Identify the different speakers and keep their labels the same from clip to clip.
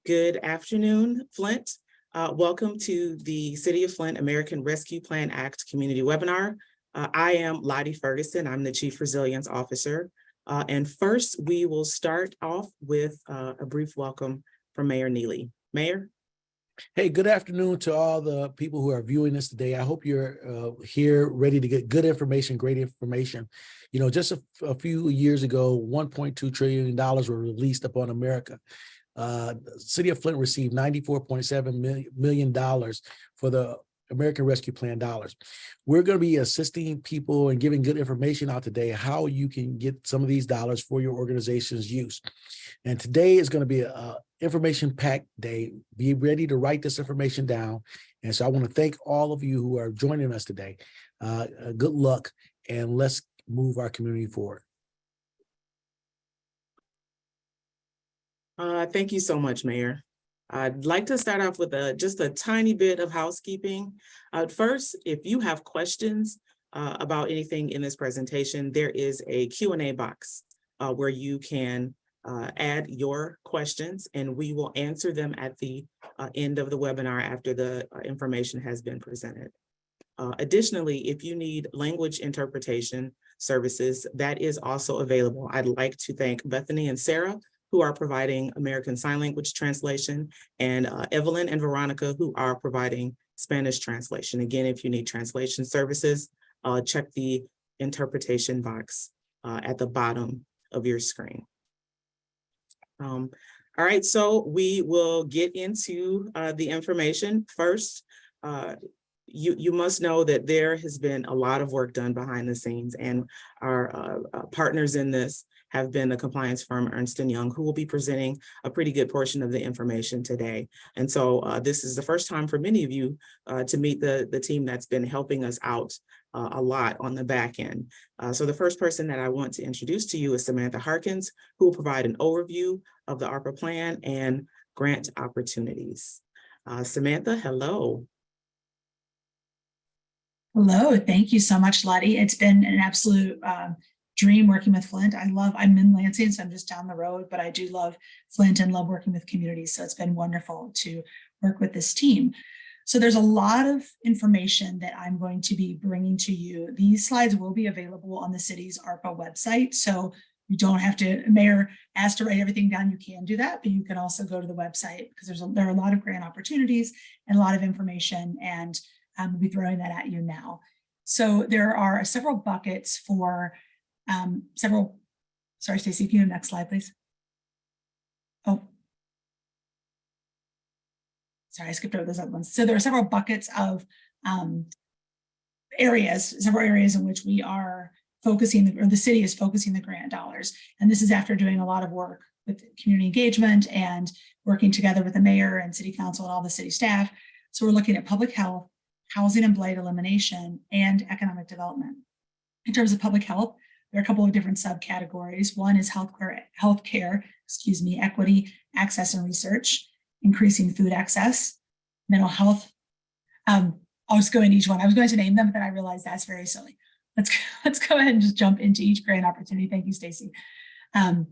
Speaker 1: Good afternoon, Flint. Welcome to the City of Flint American Rescue Plan Act community webinar. I am Lottie Ferguson. I'm the Chief Resilience Officer. And first, we will start off with a brief welcome from Mayor Neely. Mayor?
Speaker 2: Hey, good afternoon to all the people who are viewing this today. I hope you're here ready to get good information, great information. You know, just a few years ago, $1.2 trillion were released upon America. The City of Flint received $94.7 million for the American Rescue Plan dollars. We're going to be assisting people and giving good information out today, how you can get some of these dollars for your organization's use. And today is going to be an information-packed day. Be ready to write this information down. And so I want to thank all of you who are joining us today. Good luck, and let's move our community forward.
Speaker 1: Thank you so much, Mayor. I'd like to start off with just a tiny bit of housekeeping. First, if you have questions about anything in this presentation, there is a Q&A box where you can add your questions, and we will answer them at the end of the webinar after the information has been presented. Additionally, if you need language interpretation services, that is also available. I'd like to thank Bethany and Sarah, who are providing American Sign Language translation, and Evelyn and Veronica, who are providing Spanish translation. Again, if you need translation services, check the interpretation box at the bottom of your screen. All right, so we will get into the information. First, you must know that there has been a lot of work done behind the scenes, and our partners in this have been the compliance firm Ernst & Young, who will be presenting a pretty good portion of the information today. And so this is the first time for many of you to meet the team that's been helping us out a lot on the back end. So the first person that I want to introduce to you is Samantha Harkins, who will provide an overview of the ARPA plan and grant opportunities. Samantha, hello.
Speaker 3: Hello, thank you so much, Lottie. It's been an absolute dream working with Flint. I'm in Lansing, so I'm just down the road, but I do love Flint and love working with communities. So it's been wonderful to work with this team. So there's a lot of information that I'm going to be bringing to you. These slides will be available on the city's ARPA website. So you don't have to, Mayor asked to write everything down, you can do that, but you can also go to the website because there are a lot of grant opportunities and a lot of information, and we'll be throwing that at you now. So there are several buckets for sorry, Stacey, can you go next slide, please? Oh, sorry, I skipped over those other ones. So there are several buckets of several areas in which we are focusing, or the city is focusing the grant dollars. And this is after doing a lot of work with community engagement and working together with the mayor and city council and all the city staff. So we're looking at public health, housing and blight elimination, and economic development. In terms of public health, there are a couple of different subcategories. One is healthcare, equity, access and research, increasing food access, mental health. I'll just go into each one. I was going to name them, but then I realized that's very silly. Let's go ahead and just jump into each grant opportunity. Thank you, Stacey. And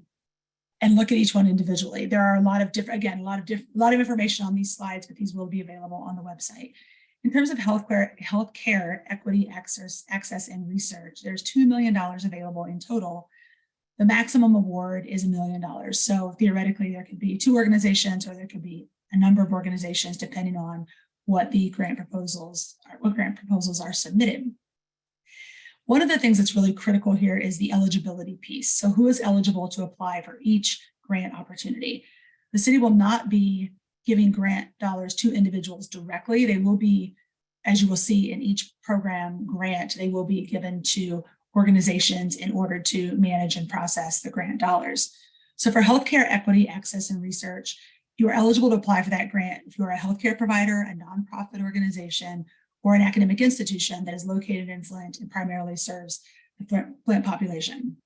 Speaker 3: look at each one individually. There are a lot of different, again, a lot of information on these slides, but these will be available on the website. In terms of healthcare, equity, access, and research, there's $2 million available in total. The maximum award is $1 million. So theoretically, there could be 2 organizations, or there could be a number of organizations, depending on what the grant proposals are submitted. One of the things that's really critical here is the eligibility piece. So who is eligible to apply for each grant opportunity? The city will not be giving grant dollars to individuals directly. They will be, as you will see in each program grant, they will be given to organizations in order to manage and process the grant dollars. So for healthcare, equity, access, and research, you are eligible to apply for that grant if you are a healthcare provider, a nonprofit organization, or an academic institution that is located in Flint and primarily serves the Flint population.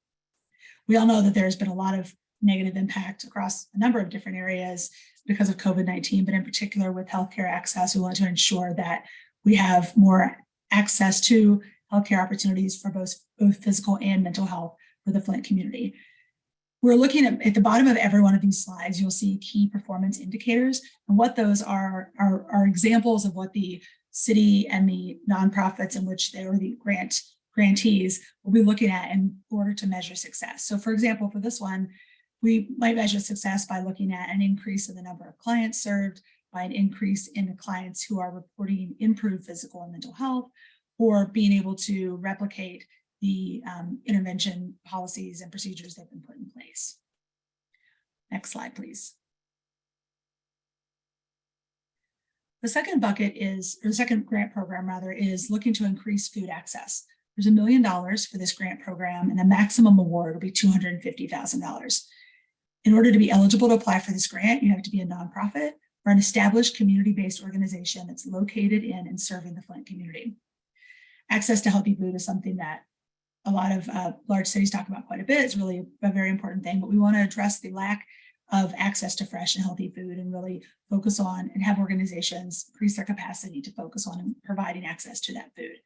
Speaker 3: We all know that there's been a lot of negative impact across a number of different areas because of COVID-19, but in particular with healthcare access, we want to ensure that we have more access to healthcare opportunities for both physical and mental health for the Flint community. We're looking at the bottom of every one of these slides, you'll see key performance indicators, and what those are examples of what the city and the nonprofits in which they are the grantees will be looking at in order to measure success. So for example, for this one, we might measure success by looking at an increase in the number of clients served, by an increase in the clients who are reporting improved physical and mental health, or being able to replicate the intervention policies and procedures that have been put in place. Next slide, please. The second bucket is, or the second grant program rather, is looking to increase food access. There's $1 million for this grant program, and the maximum award will be $250,000. In order to be eligible to apply for this grant, you have to be a nonprofit or an established community-based organization that's located in and serving the Flint community. Access to healthy food is something that a lot of large cities talk about quite a bit. It's really a very important thing, but we want to address the lack of access to fresh and healthy food and really focus on and have organizations increase their capacity to focus on providing access to that food.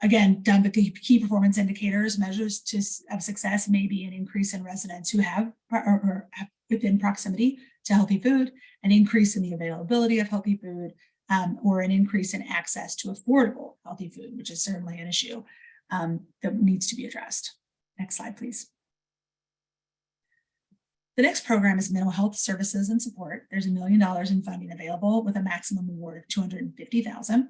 Speaker 3: Again, down the key performance indicators, measures of success may be an increase in residents who have or within proximity to healthy food, an increase in the availability of healthy food, or an increase in access to affordable healthy food, which is certainly an issue that needs to be addressed. Next slide, please. The next program is mental health services and support. There's $1 million in funding available with a maximum award of $250,000.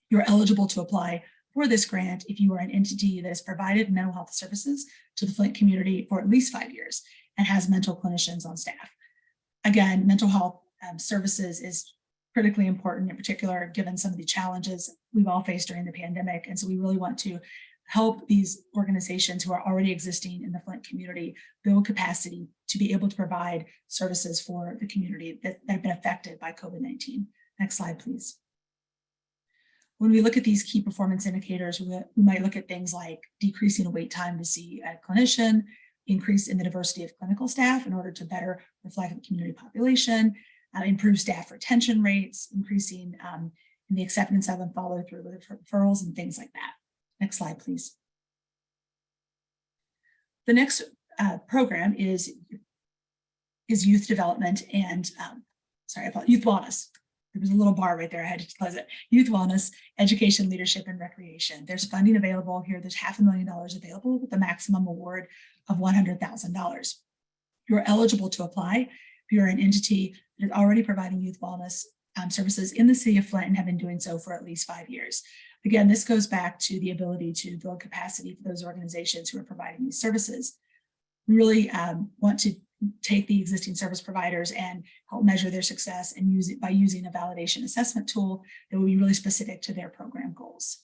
Speaker 3: You're eligible to apply for this grant if you are an entity that has provided mental health services to the Flint community for at least 5 years and has mental clinicians on staff. Again, mental health services is critically important, in particular, given some of the challenges we've all faced during the pandemic. And so we really want to help these organizations who are already existing in the Flint community build capacity to be able to provide services for the community that have been affected by COVID-19. Next slide, please. When we look at these key performance indicators, we might look at things like decreasing wait time to see a clinician, increase in the diversity of clinical staff in order to better reflect the community population, improve staff retention rates, increasing in the acceptance of and follow through with referrals and things like that. Next slide, please. The next program is youth development and, youth wellness. There was a little bar right there, I had to close it. Youth wellness, education, leadership, and recreation. There's funding available here. There's $500,000 available with a maximum award of $100,000. You're eligible to apply if you're an entity that is already providing youth wellness services in the city of Flint and have been doing so for at least 5 years. Again, this goes back to the ability to build capacity for those organizations who are providing these services. We really want to take the existing service providers and help measure their success and use it by using a validation assessment tool that will be really specific to their program goals.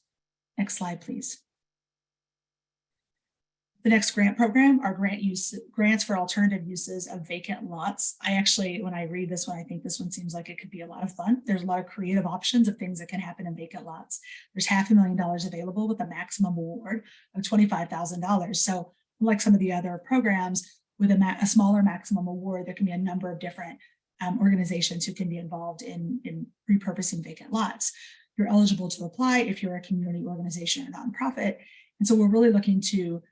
Speaker 3: Next slide, please. The next grant program are grants for alternative uses of vacant lots. I actually, when I read this one, I think this one seems like it could be a lot of fun. There's a lot of creative options of things that can happen in vacant lots. There's $500,000 available with a maximum award of $25,000. So like some of the other programs with a smaller maximum award, there can be a number of different organizations who can be involved in repurposing vacant lots. You're eligible to apply if you're a community organization or nonprofit. And so we're really looking to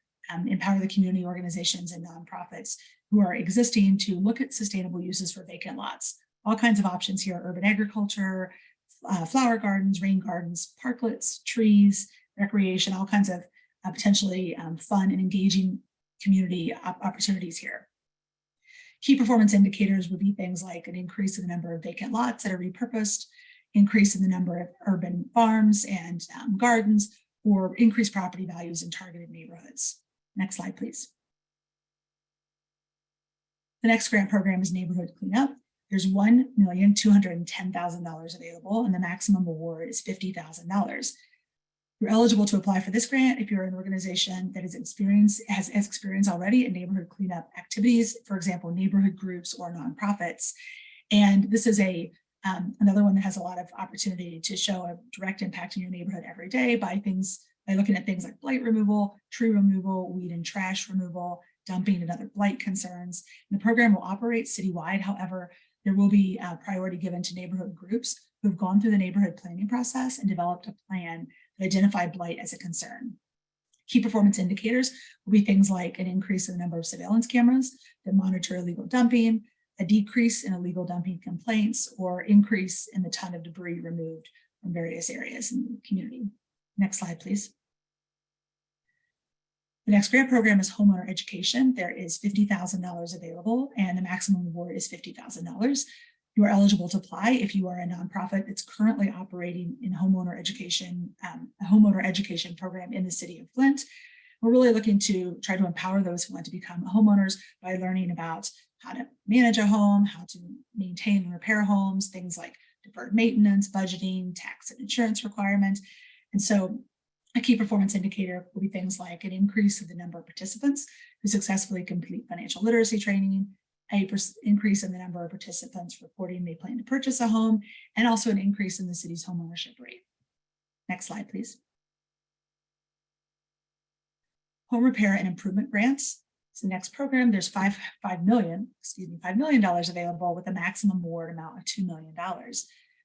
Speaker 3: empower the community organizations and nonprofits who are existing to look at sustainable uses for vacant lots. All kinds of options here: urban agriculture, flower gardens, rain gardens, parklets, trees, recreation, all kinds of potentially fun and engaging community opportunities here. Key performance indicators would be things like an increase in the number of vacant lots that are repurposed, increase in the number of urban farms and gardens, or increased property values in targeted neighborhoods. Next slide, please. The next grant program is neighborhood cleanup. There's $1,210,000 available, and the maximum award is $50,000. You're eligible to apply for this grant if you're an organization that has experience already in neighborhood cleanup activities, for example, neighborhood groups or nonprofits. And this is another one that has a lot of opportunity to show a direct impact in your neighborhood every day by looking at things like blight removal, tree removal, weed and trash removal, dumping, and other blight concerns. And the program will operate citywide. However, there will be priority given to neighborhood groups who have gone through the neighborhood planning process and developed a plan that identified blight as a concern. Key performance indicators will be things like an increase in the number of surveillance cameras that monitor illegal dumping, a decrease in illegal dumping complaints, or increase in the ton of debris removed from various areas in the community. Next slide, please. The next grant program is homeowner education. There is $50,000 available, and the maximum award is $50,000. You are eligible to apply if you are a nonprofit that's currently operating in homeowner education, a homeowner education program in the city of Flint. We're really looking to try to empower those who want to become homeowners by learning about how to manage a home, how to maintain and repair homes, things like deferred maintenance, budgeting, tax and insurance requirements. And so a key performance indicator will be things like an increase in the number of participants who successfully complete financial literacy training, an increase in the number of participants reporting they plan to purchase a home, and also an increase in the city's homeownership rate. Next slide, please. Home repair and improvement grants. So the next program, there's $5 million available with a maximum award amount of $2 million.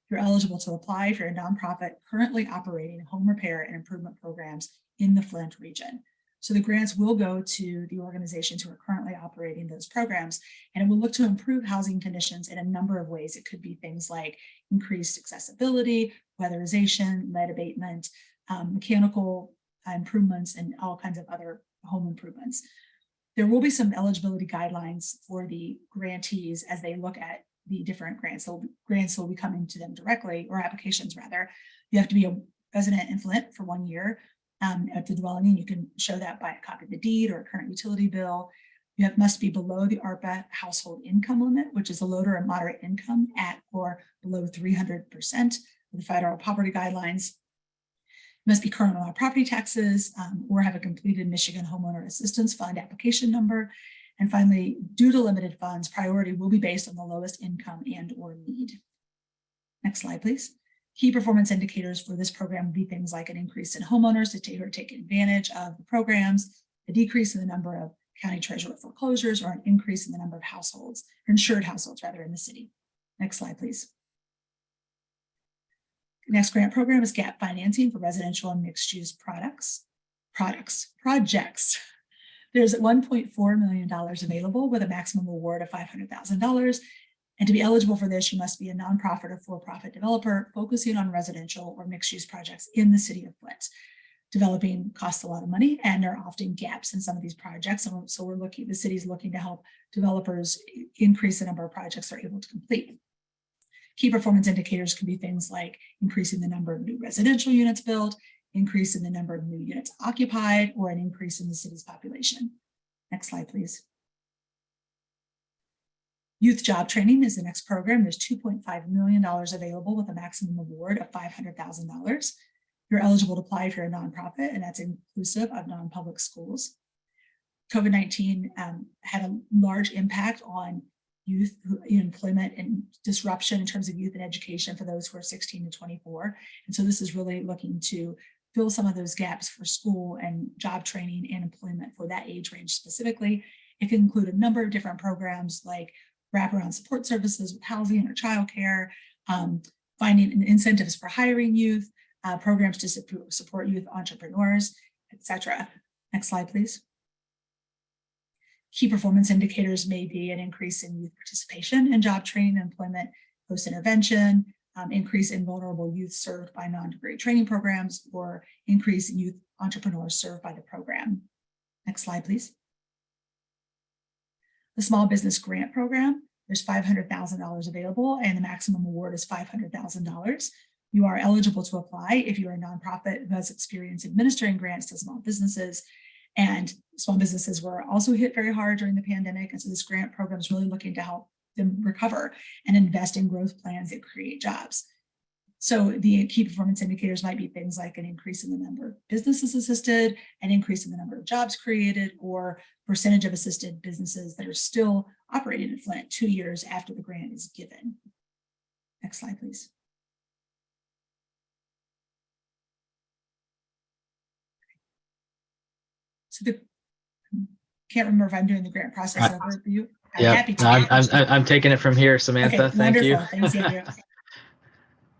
Speaker 3: You're eligible to apply if you're a nonprofit currently operating home repair and improvement programs in the Flint region. So the grants will go to the organizations who are currently operating those programs, and it will look to improve housing conditions in a number of ways. It could be things like increased accessibility, weatherization, lead abatement, mechanical improvements, and all kinds of other home improvements. There will be some eligibility guidelines for the grantees as they look at the different grants. So grants will be coming to them directly, or applications rather. You have to be a resident in Flint for 1 year at the dwelling, and you can show that by a copy of the deed or a current utility bill. You must be below the ARPA household income limit, which is a low to or moderate income at or below 300% of the federal poverty guidelines. You must be current on all property taxes or have a completed Michigan Homeowner Assistance Fund application number. And finally, due to limited funds, priority will be based on the lowest income and or need. Next slide, please. Key performance indicators for this program would be things like an increase in homeowners to take advantage of the programs, a decrease in the number of county treasurer foreclosures, or an increase in the number of households, or insured households rather, in the city. Next slide, please. The next grant program is gap financing for residential and mixed-use projects. There's $1.4 million available with a maximum award of $500,000. And to be eligible for this, you must be a nonprofit or for-profit developer focusing on residential or mixed-use projects in the city of Flint. Developing costs a lot of money, and there are often gaps in some of these projects. And so the city's looking to help developers increase the number of projects they're able to complete. Key performance indicators can be things like increasing the number of new residential units built, increase in the number of new units occupied, or an increase in the city's population. Next slide, please. Youth job training is the next program. There's $2.5 million available with a maximum award of $500,000. You're eligible to apply if you're a nonprofit, and that's inclusive of non-public schools. COVID-19 had a large impact on youth employment and disruption in terms of youth and education for those who are 16 to 24. And so this is really looking to fill some of those gaps for school and job training and employment for that age range specifically. It can include a number of different programs like wraparound support services with housing or childcare, finding incentives for hiring youth, programs to support youth entrepreneurs, etc. Next slide, please. Key performance indicators may be an increase in youth participation in job training and employment, post-intervention, increase in vulnerable youth served by non-degree training programs, or increase in youth entrepreneurs served by the program. Next slide, please. The Small Business Grant Program, there's $500,000 available, and the maximum award is $500,000. You are eligible to apply if you're a nonprofit who has experience administering grants to small businesses. And small businesses were also hit very hard during the pandemic. And so this grant program is really looking to help them recover and invest in growth plans that create jobs. So the key performance indicators might be things like an increase in the number of businesses assisted, an increase in the number of jobs created, or percentage of assisted businesses that are still operating in Flint 2 years after the grant is given. Next slide, please. So can't remember if I'm doing the grant process overview. I'm happy to.
Speaker 4: I'm taking it from here, Samantha.
Speaker 3: Okay,
Speaker 4: thank you.
Speaker 3: Thanks, Andrew.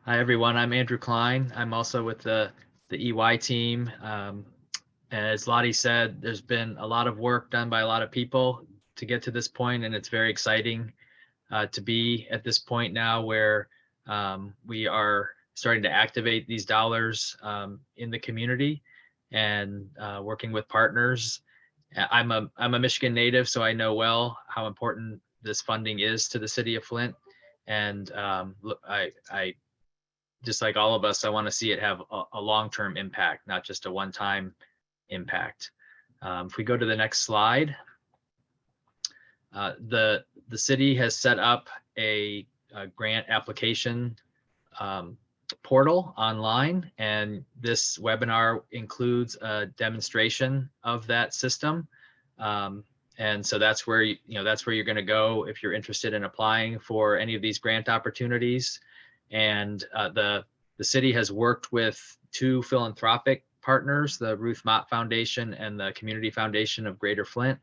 Speaker 4: Hi, everyone. I'm Andrew Klein. I'm also with the EY team. as Lottie said, there's been a lot of work done by a lot of people to get to this point, and it's very exciting to be at this point now where we are starting to activate these dollars in the community and working with partners. I'm a Michigan native, so I know well how important this funding is to the city of Flint. And I just like all of us, I want to see it have a long-term impact, not just a one-time impact. If we go to the next slide, the city has set up a grant application portal online, and this webinar includes a demonstration of that system. And so that's where that's where you're going to go if you're interested in applying for any of these grant opportunities. And the city has worked with two philanthropic partners, the Ruth Mott Foundation and the Community Foundation of Greater Flint,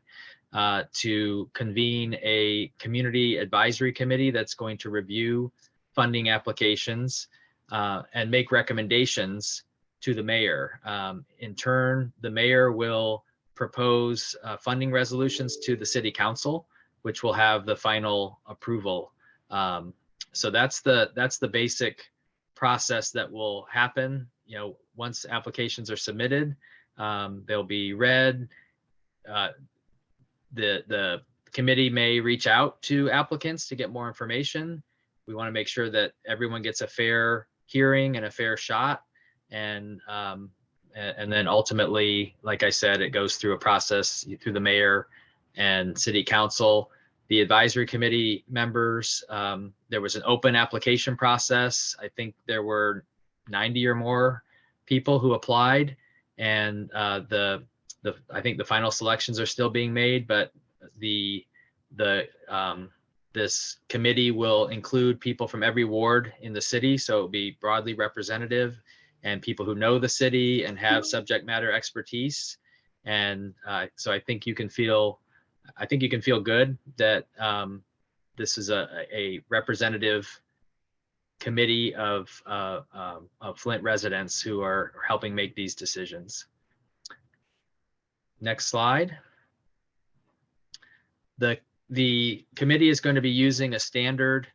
Speaker 4: to convene a community advisory committee that's going to review funding applications and make recommendations to the mayor. In turn, the mayor will propose funding resolutions to the city council, which will have the final approval. So that's the basic process that will happen. Once applications are submitted, they'll be read. The committee may reach out to applicants to get more information. We want to make sure that everyone gets a fair hearing and a fair shot. And then ultimately, like I said, it goes through a process through the mayor and city council. The advisory committee members, there was an open application process. I think there were 90 or more people who applied, and I think the final selections are still being made, but this committee will include people from every ward in the city, so it'll be broadly representative, and people who know the city and have subject matter expertise. And so I think you can feel good that this is a representative committee of Flint residents who are helping make these decisions. Next slide. The committee is going to be using a standard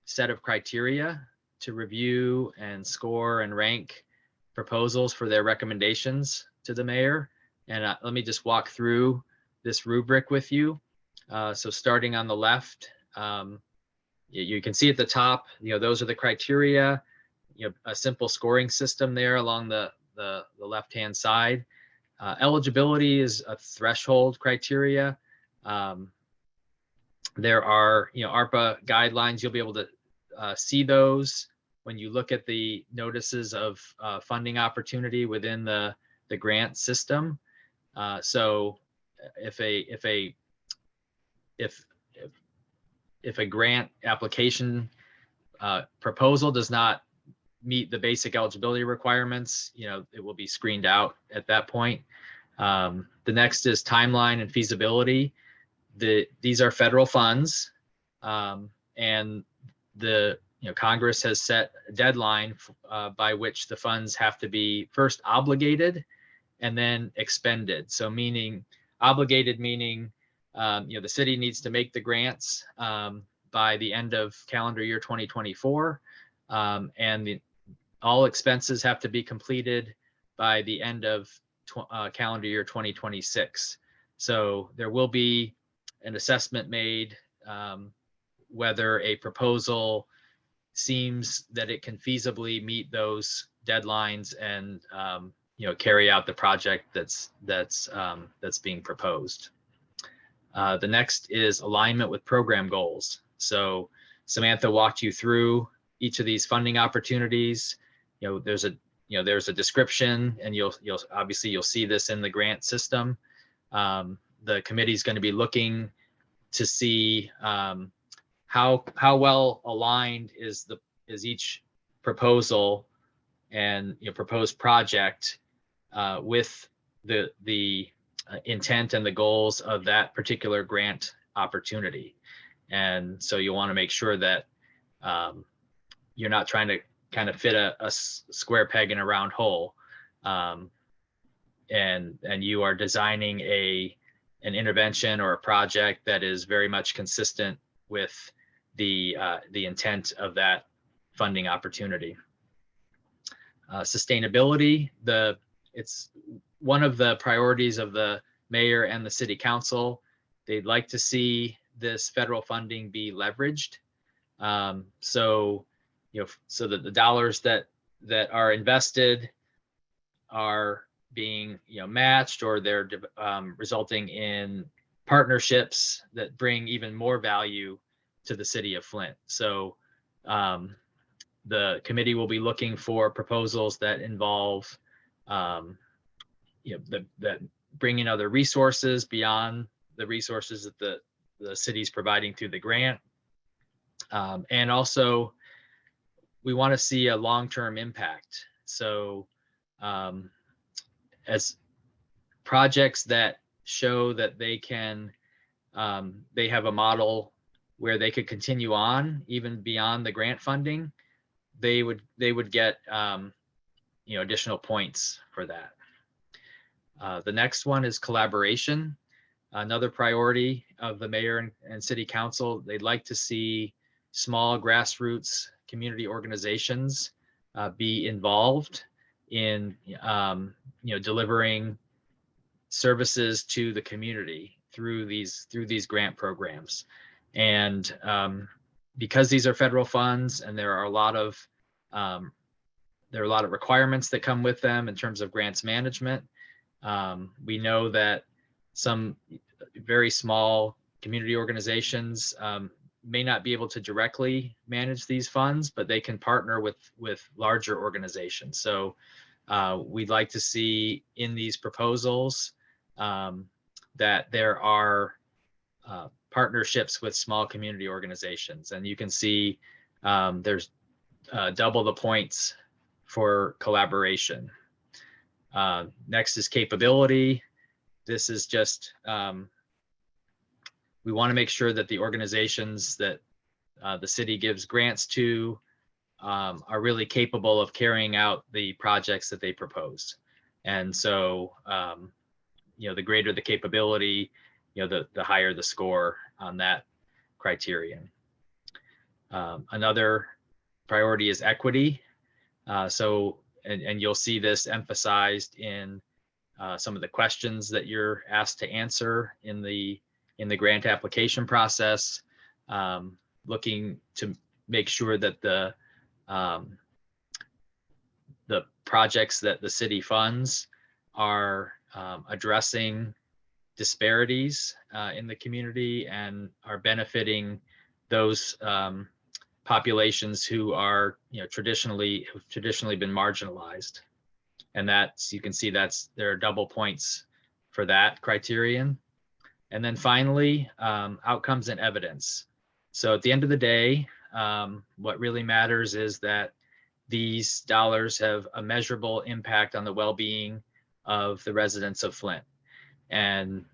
Speaker 4: set of criteria to review and score and rank proposals for their recommendations to the mayor. And let me just walk through this rubric with you. So starting on the left, you can see at the top, those are the criteria, a simple scoring system there along the left-hand side. Eligibility is a threshold criteria. There are, ARPA guidelines. You'll be able to see those when you look at the notices of funding opportunity within the grant system. So if a grant application proposal does not meet the basic eligibility requirements, it will be screened out at that point. The next is timeline and feasibility. These are federal funds, and Congress has set a deadline by which the funds have to be first obligated and then expended. So obligated meaning the city needs to make the grants by the end of calendar year 2024, and all expenses have to be completed by the end of calendar year 2026. So there will be an assessment made whether a proposal seems that it can feasibly meet those deadlines and carry out the project that's being proposed. The next is alignment with program goals. So Samantha walked you through each of these funding opportunities. There's a description, and you'll see this in the grant system. The committee is going to be looking to see how well aligned is each proposal and proposed project with the intent and the goals of that particular grant opportunity. And so you want to make sure that you're not trying to kind of fit a square peg in a round hole. and you are designing an intervention or a project that is very much consistent with the intent of that funding opportunity. Sustainability, it's one of the priorities of the mayor and the city council. They'd like to see this federal funding be leveraged. So that the dollars that are invested are being matched, or they're resulting in partnerships that bring even more value to the city of Flint. So the committee will be looking for proposals that involve that bring in other resources beyond the resources that the city's providing through the grant. And also we want to see a long-term impact. So as projects that show that they can, they have a model where they could continue on even beyond the grant funding, they would get additional points for that. The next one is collaboration. Another priority of the mayor and city council. They'd like to see small grassroots community organizations be involved in delivering services to the community through these grant programs. And because these are federal funds and there are a lot of requirements that come with them in terms of grants management, we know that some very small community organizations may not be able to directly manage these funds, but they can partner with larger organizations. So we'd like to see in these proposals that there are partnerships with small community organizations. And you can see there's double the points for collaboration. Next is capability. This is just, we want to make sure that the organizations that the city gives grants to are really capable of carrying out the projects that they propose. And so, the greater the capability, the higher the score on that criterion. Another priority is equity. And you'll see this emphasized in some of the questions that you're asked to answer in the grant application process, looking to make sure that the projects that the city funds are addressing disparities in the community and are benefiting those populations who are traditionally been marginalized. And you can see there are double points for that criterion. And then finally, outcomes and evidence. So at the end of the day, what really matters is that these dollars have a measurable impact on the well-being of the residents of Flint. And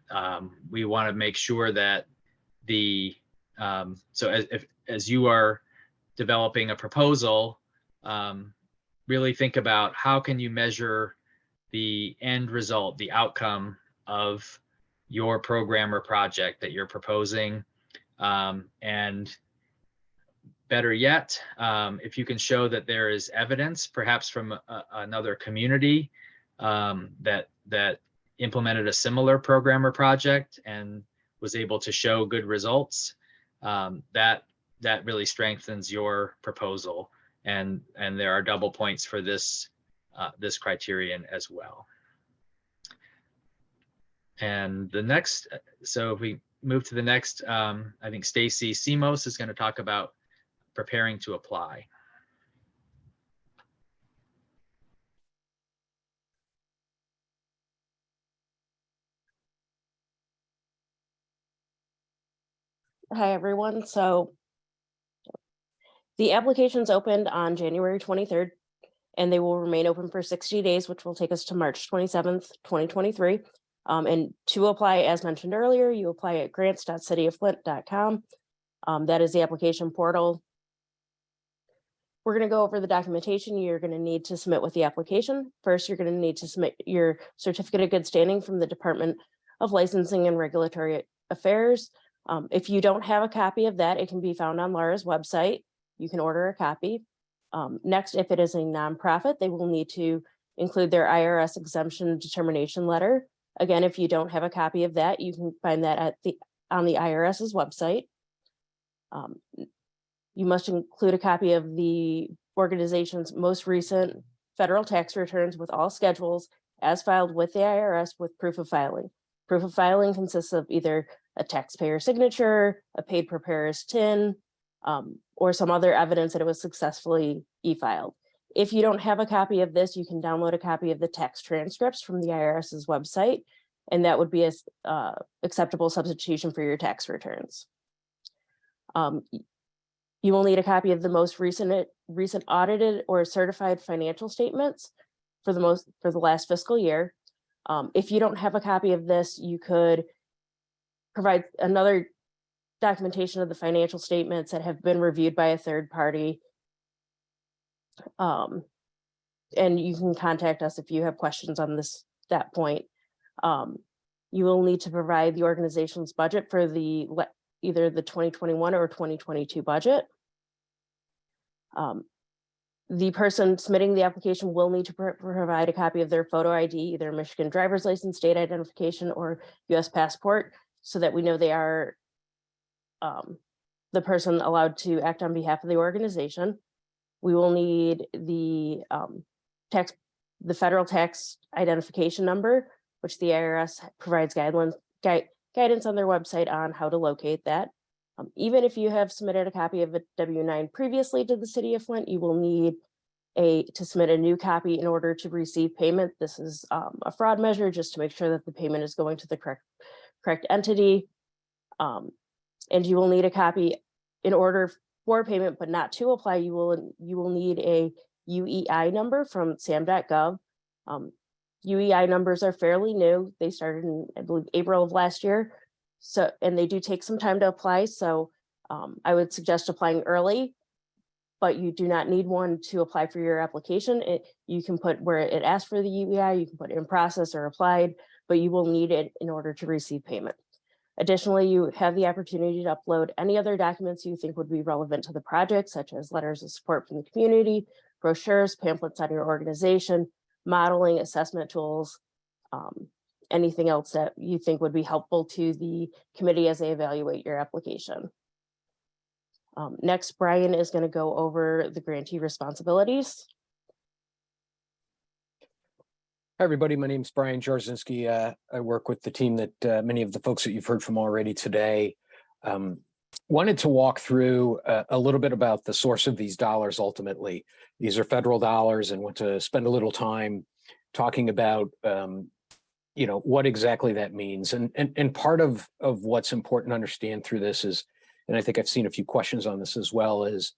Speaker 4: we want to make sure that as you are developing a proposal, really think about how can you measure the end result, the outcome of your program or project that you're proposing. And better yet, if you can show that there is evidence, perhaps from another community that implemented a similar program or project and was able to show good results, that really strengthens your proposal. And there are double points for this criterion as well. And the next, so if we move to the next, I think Stacy Simos is going to talk about preparing to apply.
Speaker 5: Hi, everyone. So the applications opened on January 23rd, and they will remain open for 60 days, which will take us to March 27th, 2023. And to apply, as mentioned earlier, you apply at grants.cityofflint.com. That is the application portal. We're going to go over the documentation you're going to need to submit with the application. First, you're going to need to submit your certificate of good standing from the Department of Licensing and Regulatory Affairs. If you don't have a copy of that, it can be found on Laura's website. You can order a copy. Next, if it is a nonprofit, they will need to include their IRS exemption determination letter. Again, if you don't have a copy of that, you can find that on the IRS's website. You must include a copy of the organization's most recent federal tax returns with all schedules as filed with the IRS with proof of filing. Proof of filing consists of either a taxpayer signature, a paid preparer's TIN, or some other evidence that it was successfully e-filed. If you don't have a copy of this, you can download a copy of the tax transcripts from the IRS's website, and that would be an acceptable substitution for your tax returns. You will need a copy of the most recent audited or certified financial statements for the last fiscal year. If you don't have a copy of this, you could provide another documentation of the financial statements that have been reviewed by a third party. And you can contact us if you have questions on that point. You will need to provide the organization's budget for either the 2021 or 2022 budget. The person submitting the application will need to provide a copy of their photo ID, either Michigan driver's license, state identification, or US passport, so that we know they are the person allowed to act on behalf of the organization. We will need the federal tax identification number, which the IRS provides guidance on their website on how to locate that. Even if you have submitted a copy of a W-9 previously to the City of Flint, you will need to submit a new copy in order to receive payment. This is a fraud measure just to make sure that the payment is going to the correct entity. And you will need a copy in order for payment, but not to apply. You will need a UEI number from SAM.gov. UEI numbers are fairly new. They started in, I believe, April of last year. So, and they do take some time to apply. So I would suggest applying early, but you do not need one to apply for your application. You can put where it asks for the UEI, you can put in process or applied, but you will need it in order to receive payment. Additionally, you have the opportunity to upload any other documents you think would be relevant to the project, such as letters of support from the community, brochures, pamphlets on your organization, modeling, assessment tools, anything else that you think would be helpful to the committee as they evaluate your application. Next, Brian is going to go over the grantee responsibilities.
Speaker 6: Hi, everybody. My name is Brian Jarzynski. I work with the team that many of the folks that you've heard from already today. Wanted to walk through a little bit about the source of these dollars ultimately. These are federal dollars, and want to spend a little time talking about what exactly that means. And part of what's important to understand through this is, and I think I've seen a few questions on this as well, is,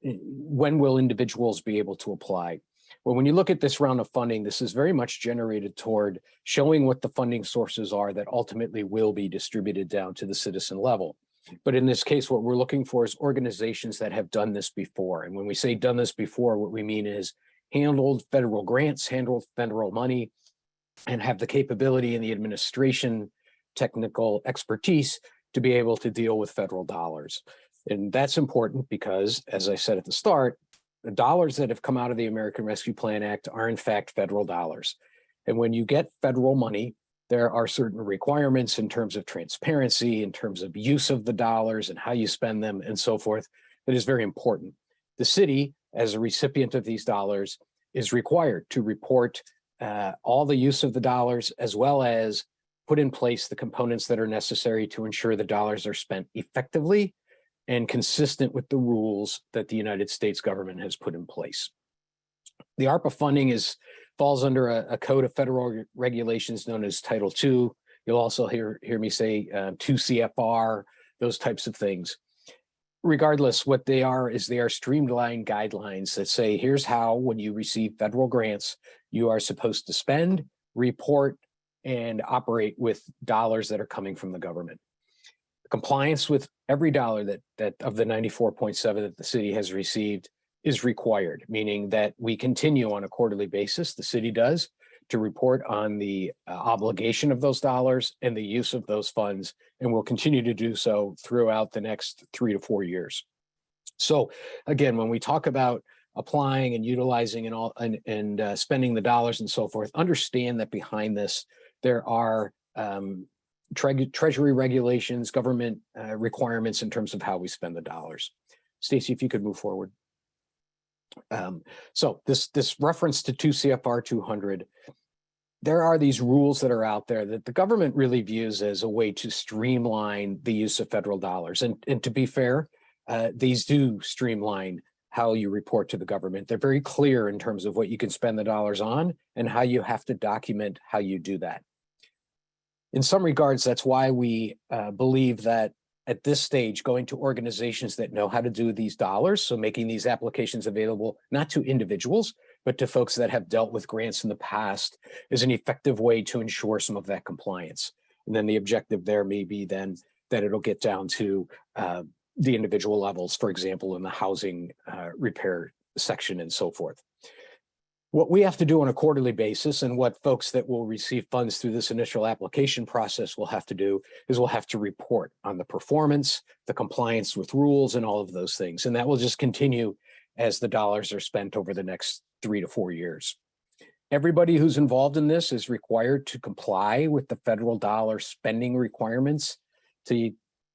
Speaker 6: when will individuals be able to apply? Well, when you look at this round of funding, this is very much generated toward showing what the funding sources are that ultimately will be distributed down to the citizen level. But in this case, what we're looking for is organizations that have done this before. And when we say done this before, what we mean is handled federal grants, handled federal money, and have the capability and the administration technical expertise to be able to deal with federal dollars. And that's important because, as I said at the start, the dollars that have come out of the American Rescue Plan Act are in fact federal dollars. And when you get federal money, there are certain requirements in terms of transparency, in terms of use of the dollars and how you spend them and so forth, that is very important. The city, as a recipient of these dollars, is required to report all the use of the dollars, as well as put in place the components that are necessary to ensure the dollars are spent effectively and consistent with the rules that the United States government has put in place. The ARPA funding falls under a code of federal regulations known as Title II. You'll also hear me say 2 CFR, those types of things. Regardless, what they are is they are streamlined guidelines that say, here's how, when you receive federal grants, you are supposed to spend, report, and operate with dollars that are coming from the government. Compliance with every dollar that of the 94.7 that the city has received is required, meaning that we continue on a quarterly basis, the city does, to report on the obligation of those dollars and the use of those funds, and will continue to do so throughout the next 3 to 4 years. So again, when we talk about applying and utilizing and spending the dollars and so forth, understand that behind this, there are treasury regulations, government requirements in terms of how we spend the dollars. Stacy, if you could move forward. So this reference to 2 CFR 200, there are these rules that are out there that the government really views as a way to streamline the use of federal dollars. And to be fair, these do streamline how you report to the government. They're very clear in terms of what you can spend the dollars on and how you have to document how you do that. In some regards, that's why we believe that at this stage, going to organizations that know how to do these dollars, so making these applications available not to individuals, but to folks that have dealt with grants in the past, is an effective way to ensure some of that compliance. And then the objective there may be then that it'll get down to the individual levels, for example, in the housing repair section and so forth. What we have to do on a quarterly basis, and what folks that will receive funds through this initial application process will have to do, is we'll have to report on the performance, the compliance with rules, and all of those things. And that will just continue as the dollars are spent over the next 3 to 4 years. Everybody who's involved in this is required to comply with the federal dollar spending requirements,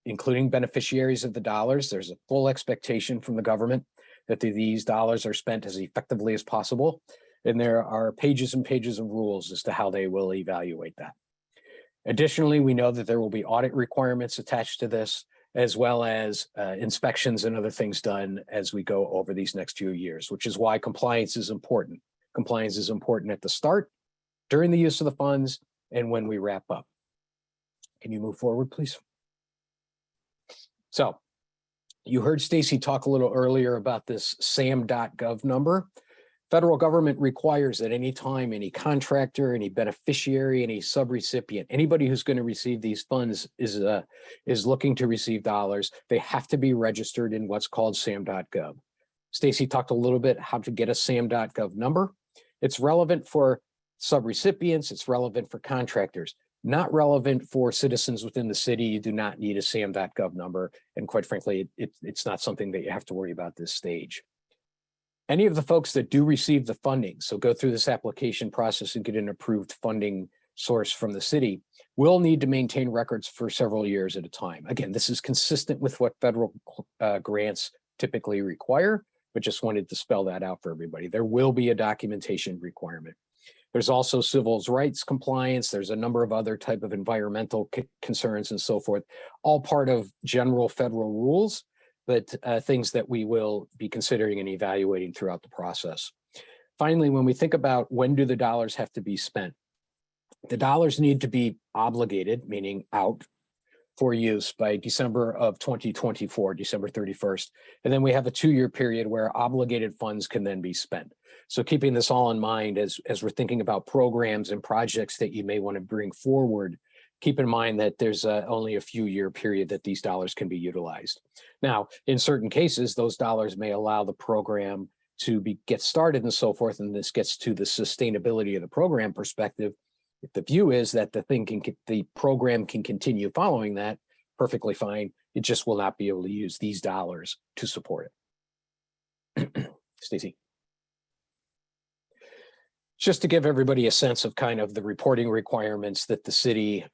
Speaker 6: including beneficiaries of the dollars. There's a full expectation from the government that these dollars are spent as effectively as possible. And there are pages and pages of rules as to how they will evaluate that. Additionally, we know that there will be audit requirements attached to this, as well as inspections and other things done as we go over these next few years, which is why compliance is important. Compliance is important at the start, during the use of the funds, and when we wrap up. Can you move forward, please? So you heard Stacy talk a little earlier about this sam.gov number. Federal government requires that any time any contractor, any beneficiary, any subrecipient, anybody who's going to receive these funds is looking to receive dollars, they have to be registered in what's called sam.gov. Stacy talked a little bit how to get a sam.gov number. It's relevant for subrecipients, it's relevant for contractors, not relevant for citizens within the city. You do not need a sam.gov number. And quite frankly, it's not something that you have to worry about at this stage. Any of the folks that do receive the funding, so go through this application process and get an approved funding source from the city, will need to maintain records for several years at a time. Again, this is consistent with what federal grants typically require, but just wanted to spell that out for everybody. There will be a documentation requirement. There's also civil rights compliance. There's a number of other type of environmental concerns and so forth, all part of general federal rules, but things that we will be considering and evaluating throughout the process. Finally, when we think about when do the dollars have to be spent, the dollars need to be obligated, meaning out for use by December of 2024, December 31st. And then we have a 2-year period where obligated funds can then be spent. So keeping this all in mind as we're thinking about programs and projects that you may want to bring forward, keep in mind that there's only a few-year period that these dollars can be utilized. Now, in certain cases, those dollars may allow the program to get started and so forth, and this gets to the sustainability of the program perspective. If the view is that the program can continue following that, perfectly fine. It just will not be able to use these dollars to support it. Stacy. Just to give everybody a sense of kind of the reporting requirements that the city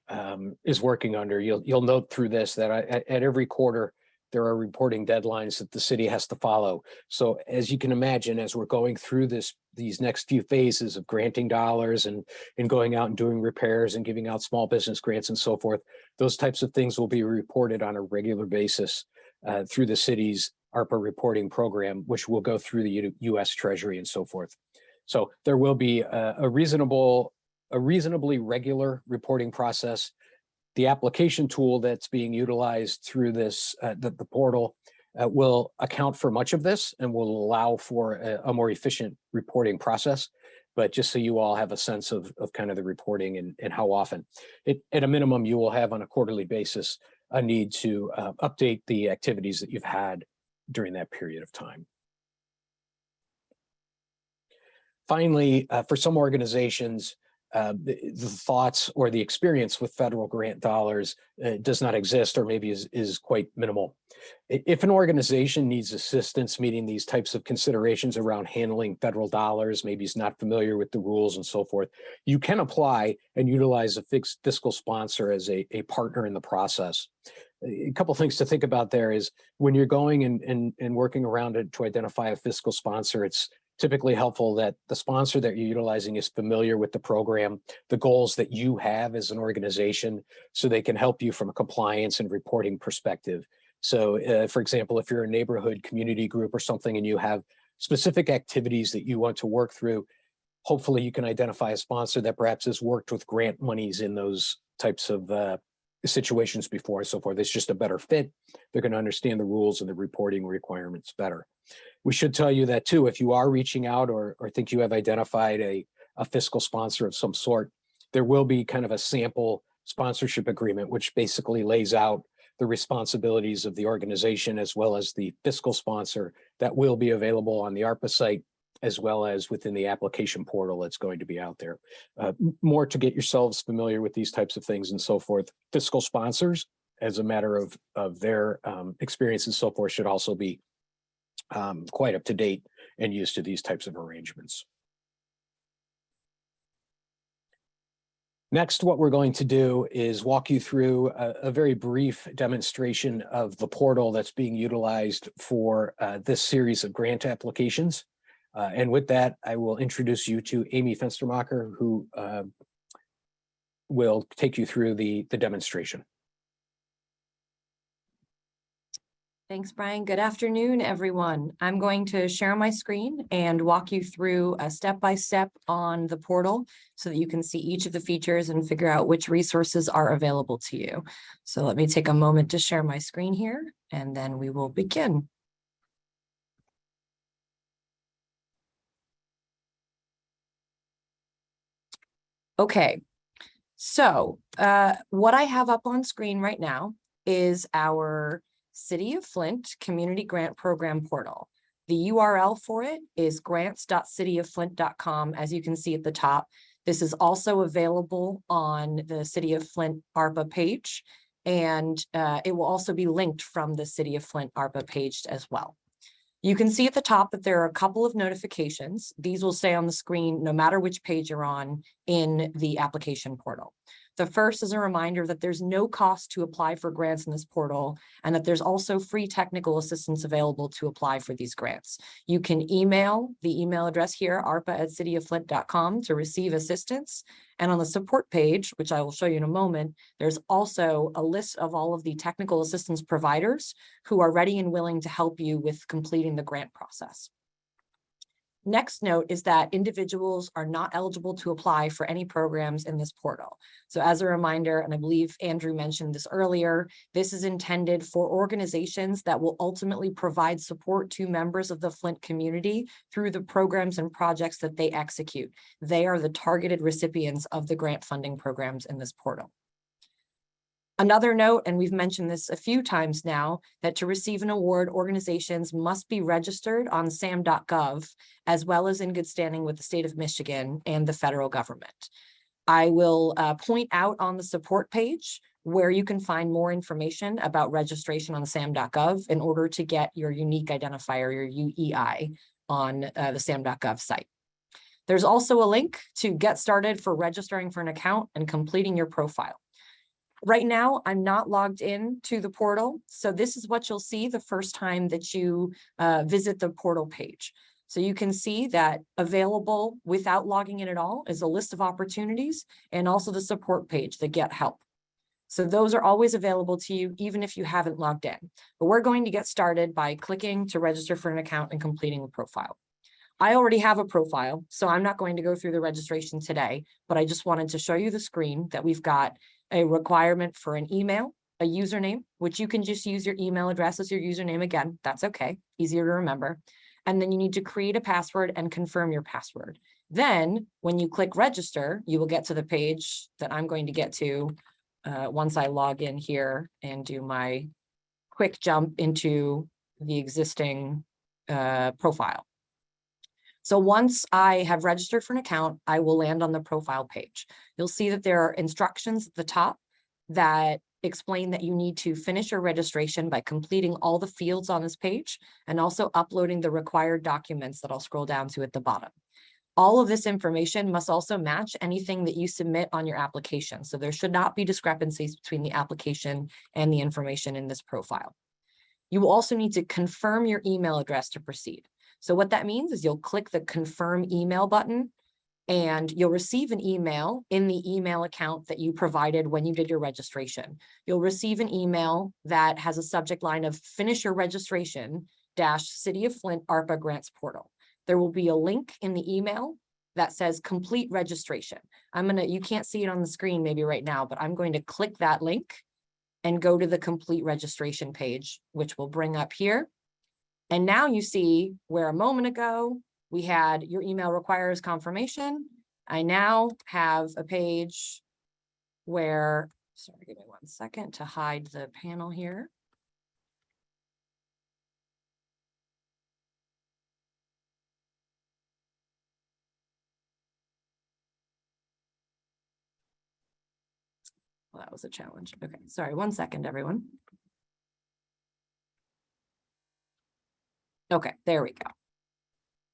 Speaker 6: is working under, you'll note through this that at every quarter, there are reporting deadlines that the city has to follow. So as you can imagine, as we're going through these next few phases of granting dollars and going out and doing repairs and giving out small business grants and so forth, those types of things will be reported on a regular basis through the city's ARPA reporting program, which will go through the U.S. Treasury and so forth. So there will be a reasonably regular reporting process. The application tool that's being utilized through this, the portal, will account for much of this and will allow for a more efficient reporting process. But just so you all have a sense of kind of the reporting and how often, at a minimum, you will have on a quarterly basis a need to update the activities that you've had during that period of time. Finally, for some organizations, the thoughts or the experience with federal grant dollars does not exist, or maybe is quite minimal. If an organization needs assistance meeting these types of considerations around handling federal dollars, maybe is not familiar with the rules and so forth, you can apply and utilize a fixed fiscal sponsor as a partner in the process. A couple things to think about there is when you're going and working around it to identify a fiscal sponsor, it's typically helpful that the sponsor that you're utilizing is familiar with the program, the goals that you have as an organization, so they can help you from a compliance and reporting perspective. So for example, if you're a neighborhood community group or something and you have specific activities that you want to work through, hopefully you can identify a sponsor that perhaps has worked with grant monies in those types of situations before and so forth. It's just a better fit. They're going to understand the rules and the reporting requirements better. We should tell you that too, if you are reaching out or think you have identified a fiscal sponsor of some sort, there will be kind of a sample sponsorship agreement, which basically lays out the responsibilities of the organization as well as the fiscal sponsor that will be available on the ARPA site, as well as within the application portal that's going to be out there. More to get yourselves familiar with these types of things and so forth. Fiscal sponsors, as a matter of their experience and so forth, should also be quite up to date and used to these types of arrangements. Next, what we're going to do is walk you through a very brief demonstration of the portal that's being utilized for this series of grant applications. And with that, I will introduce you to Amy Fenstermacher, who will take you through the demonstration.
Speaker 7: Thanks, Brian. Good afternoon, everyone. I'm going to share my screen and walk you through a step-by-step on the portal so that you can see each of the features and figure out which resources are available to you. So let me take a moment to share my screen here, and then we will begin. Okay, so what I have up on screen right now is our City of Flint Community Grant Program portal. The URL for it is grants.cityofflint.com, as you can see at the top. This is also available on the City of Flint ARPA page, and it will also be linked from the City of Flint ARPA page as well. You can see at the top that there are a couple of notifications. These will stay on the screen no matter which page you're on in the application portal. The first is a reminder that there's no cost to apply for grants in this portal, and that there's also free technical assistance available to apply for these grants. You can email the email address here, arpa@cityofflint.com, to receive assistance. And on the support page, which I will show you in a moment, there's also a list of all of the technical assistance providers who are ready and willing to help you with completing the grant process. Next note is that individuals are not eligible to apply for any programs in this portal. So as a reminder, and I believe Andrew mentioned this earlier, this is intended for organizations that will ultimately provide support to members of the Flint community through the programs and projects that they execute. They are the targeted recipients of the grant funding programs in this portal. Another note, and we've mentioned this a few times now, that to receive an award, organizations must be registered on sam.gov, as well as in good standing with the state of Michigan and the federal government. I will point out on the support page where you can find more information about registration on sam.gov in order to get your unique identifier, your UEI, on the sam.gov site. There's also a link to get started for registering for an account and completing your profile. Right now, I'm not logged in to the portal, so this is what you'll see the first time that you visit the portal page. So you can see that available without logging in at all is a list of opportunities, and also the support page, the Get Help. So those are always available to you, even if you haven't logged in. But we're going to get started by clicking to register for an account and completing a profile. I already have a profile, so I'm not going to go through the registration today, but I just wanted to show you the screen that we've got a requirement for an email, a username, which you can just use your email address as your username again. That's okay, easier to remember. And then you need to create a password and confirm your password. Then when you click register, you will get to the page that I'm going to get to once I log in here and do my quick jump into the existing profile. So once I have registered for an account, I will land on the profile page. You'll see that there are instructions at the top that explain that you need to finish your registration by completing all the fields on this page and also uploading the required documents that I'll scroll down to at the bottom. All of this information must also match anything that you submit on your application. So there should not be discrepancies between the application and the information in this profile. You will also need to confirm your email address to proceed. So what that means is you'll click the confirm email button and you'll receive an email in the email account that you provided when you did your registration. You'll receive an email that has a subject line of finish your registration - City of Flint ARPA grants portal. There will be a link in the email that says complete registration. You can't see it on the screen maybe right now, but I'm going to click that link and go to the complete registration page, which will bring up here. And now you see where a moment ago we had your email requires confirmation. I now have a page where, sorry, give me 1 second to hide the panel here. Well, that was a challenge. Okay, sorry, 1 second, everyone. Okay, there we go.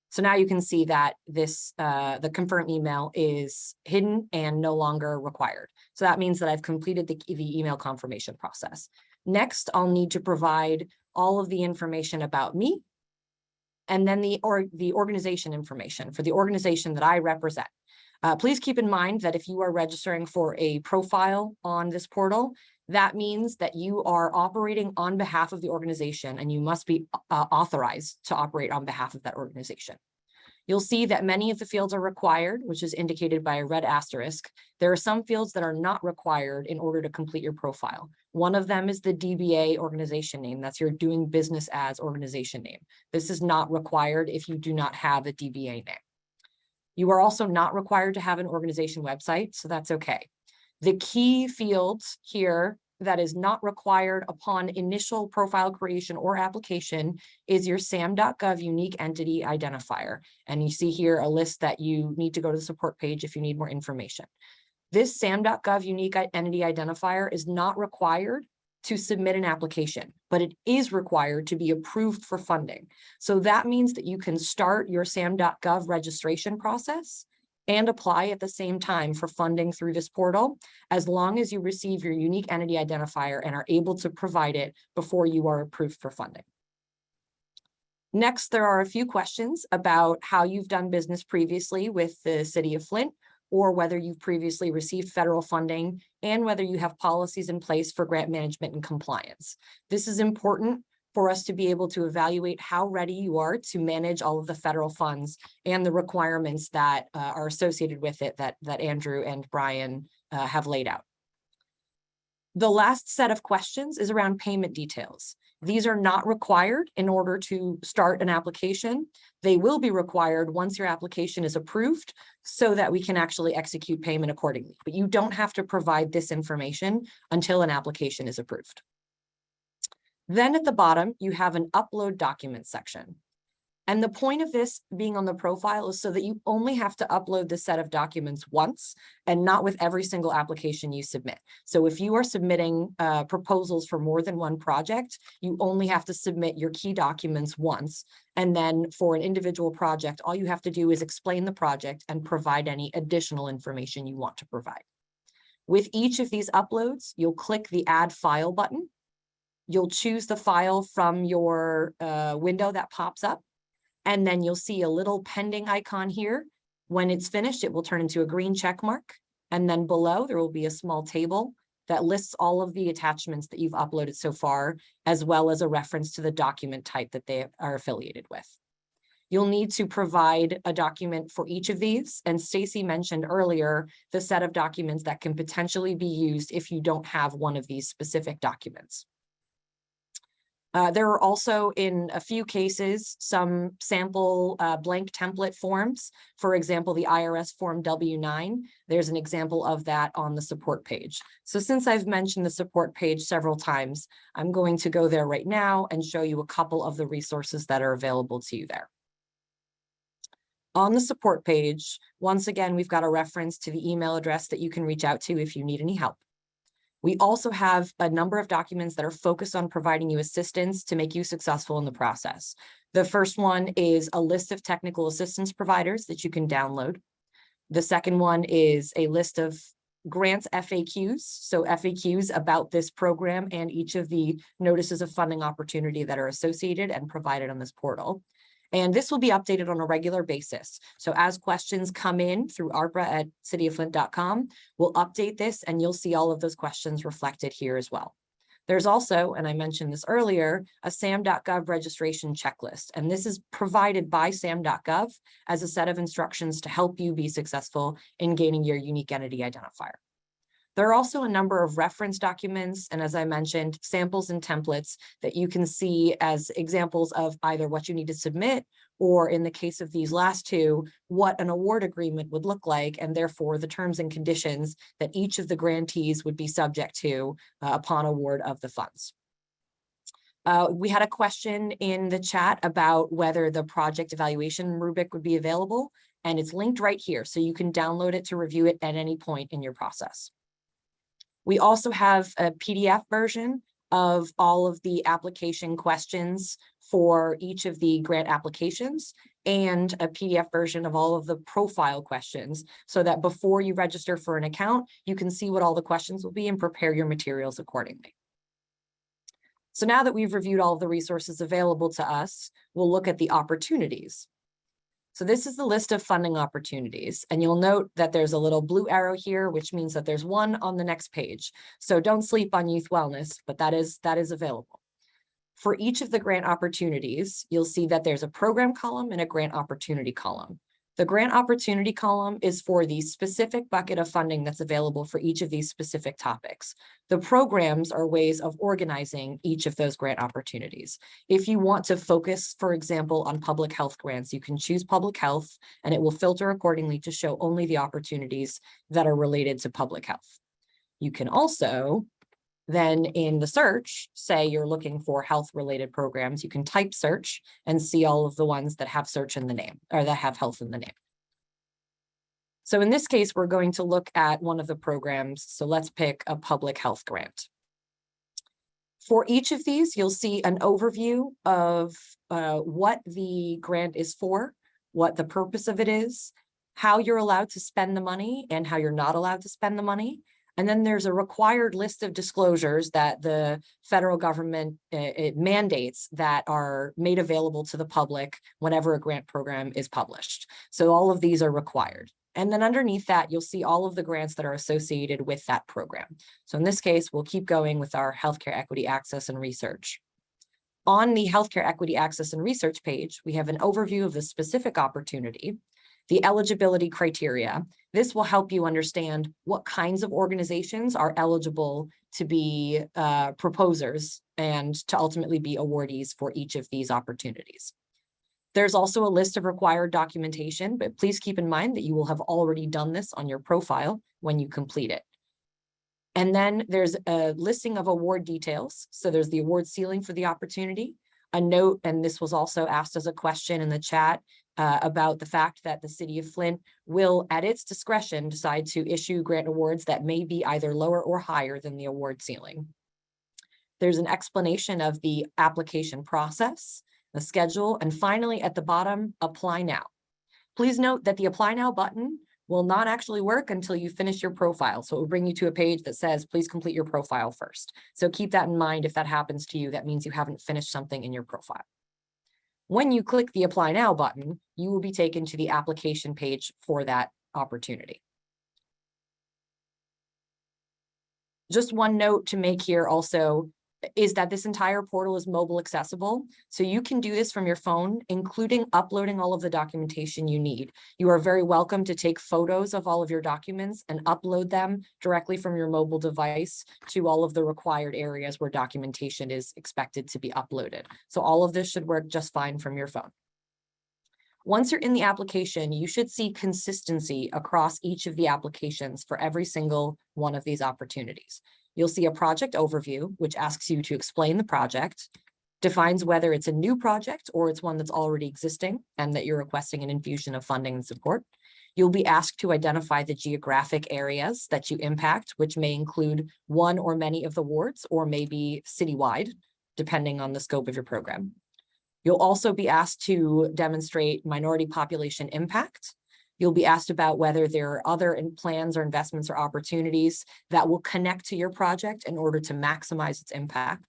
Speaker 7: So now you can see that this, the confirm email is hidden and no longer required. So that means that I've completed the email confirmation process. Next, I'll need to provide all of the information about me and then the organization information for the organization that I represent. Please keep in mind that if you are registering for a profile on this portal, that means that you are operating on behalf of the organization and you must be authorized to operate on behalf of that organization. You'll see that many of the fields are required, which is indicated by a red asterisk. There are some fields that are not required in order to complete your profile. One of them is the DBA organization name. That's your doing business as organization name. This is not required if you do not have a DBA name. You are also not required to have an organization website, so that's okay. The key fields here that is not required upon initial profile creation or application is your SAM.gov unique entity identifier. And you see here a list that you need to go to the support page if you need more information. This SAM.gov unique entity identifier is not required to submit an application, but it is required to be approved for funding. So that means that you can start your SAM.gov registration process and apply at the same time for funding through this portal, as long as you receive your unique entity identifier and are able to provide it before you are approved for funding. Next, there are a few questions about how you've done business previously with the City of Flint, or whether you've previously received federal funding, and whether you have policies in place for grant management and compliance. This is important for us to be able to evaluate how ready you are to manage all of the federal funds and the requirements that are associated with it that Andrew and Brian have laid out. The last set of questions is around payment details. These are not required in order to start an application. They will be required once your application is approved so that we can actually execute payment accordingly. But you don't have to provide this information until an application is approved. Then at the bottom, you have an upload document section. And the point of this being on the profile is so that you only have to upload the set of documents once and not with every single application you submit. So if you are submitting proposals for more than one project, you only have to submit your key documents once. And then for an individual project, all you have to do is explain the project and provide any additional information you want to provide. With each of these uploads, you'll click the Add File button. You'll choose the file from your window that pops up. And then you'll see a little pending icon here. When it's finished, it will turn into a green check mark. And then below, there will be a small table that lists all of the attachments that you've uploaded so far, as well as a reference to the document type that they are affiliated with. You'll need to provide a document for each of these. And Stacy mentioned earlier the set of documents that can potentially be used if you don't have one of these specific documents. There are also, in a few cases, some sample blank template forms. For example, the IRS Form W-9. There's an example of that on the support page. So since I've mentioned the support page several times, I'm going to go there right now and show you a couple of the resources that are available to you there. On the support page, once again, we've got a reference to the email address that you can reach out to if you need any help. We also have a number of documents that are focused on providing you assistance to make you successful in the process. The first one is a list of technical assistance providers that you can download. The second one is a list of grants FAQs, so FAQs about this program and each of the notices of funding opportunity that are associated and provided on this portal. And this will be updated on a regular basis. So as questions come in through ARPA at cityoflint.com, we'll update this and you'll see all of those questions reflected here as well. There's also, and I mentioned this earlier, a sam.gov registration checklist. And this is provided by sam.gov as a set of instructions to help you be successful in gaining your unique entity identifier. There are also a number of reference documents, and as I mentioned, samples and templates that you can see as examples of either what you need to submit, or in the case of these last two, what an award agreement would look like, and therefore the terms and conditions that each of the grantees would be subject to upon award of the funds. We had a question in the chat about whether the project evaluation rubric would be available, and it's linked right here, so you can download it to review it at any point in your process. We also have a PDF version of all of the application questions for each of the grant applications and a PDF version of all of the profile questions so that before you register for an account, you can see what all the questions will be and prepare your materials accordingly. So now that we've reviewed all of the resources available to us, we'll look at the opportunities. So this is the list of funding opportunities, and you'll note that there's a little blue arrow here, which means that there's one on the next page. So don't sleep on youth wellness, but that is available. For each of the grant opportunities, you'll see that there's a program column and a grant opportunity column. The grant opportunity column is for the specific bucket of funding that's available for each of these specific topics. The programs are ways of organizing each of those grant opportunities. If you want to focus, for example, on public health grants, you can choose public health and it will filter accordingly to show only the opportunities that are related to public health. You can also then in the search, say you're looking for health-related programs, you can type search and see all of the ones that have search in the name or that have health in the name. So in this case, we're going to look at one of the programs. So let's pick a public health grant. For each of these, you'll see an overview of what the grant is for, what the purpose of it is, how you're allowed to spend the money and how you're not allowed to spend the money. And then there's a required list of disclosures that the federal government it mandates that are made available to the public whenever a grant program is published. So all of these are required. And then underneath that, you'll see all of the grants that are associated with that program. So in this case, we'll keep going with our healthcare equity access and research. On the healthcare equity access and research page, we have an overview of the specific opportunity, the eligibility criteria. This will help you understand what kinds of organizations are eligible to be proposers and to ultimately be awardees for each of these opportunities. There's also a list of required documentation, but please keep in mind that you will have already done this on your profile when you complete it. And then there's a listing of award details. So there's the award ceiling for the opportunity, a note, and this was also asked as a question in the chat, about the fact that the City of Flint will, at its discretion, decide to issue grant awards that may be either lower or higher than the award ceiling. There's an explanation of the application process, the schedule, and finally at the bottom, apply now. Please note that the apply now button will not actually work until you finish your profile. So it will bring you to a page that says, please complete your profile first. So keep that in mind. If that happens to you, that means you haven't finished something in your profile. When you click the apply now button, you will be taken to the application page for that opportunity. Just one note to make here also is that this entire portal is mobile accessible. So you can do this from your phone, including uploading all of the documentation you need. You are very welcome to take photos of all of your documents and upload them directly from your mobile device to all of the required areas where documentation is expected to be uploaded. So all of this should work just fine from your phone. Once you're in the application, you should see consistency across each of the applications for every single one of these opportunities. You'll see a project overview, which asks you to explain the project. defines whether it's a new project or it's one that's already existing and that you're requesting an infusion of funding and support. You'll be asked to identify the geographic areas that you impact, which may include one or many of the wards or maybe citywide, depending on the scope of your program. You'll also be asked to demonstrate minority population impact. You'll be asked about whether there are other plans or investments or opportunities that will connect to your project in order to maximize its impact.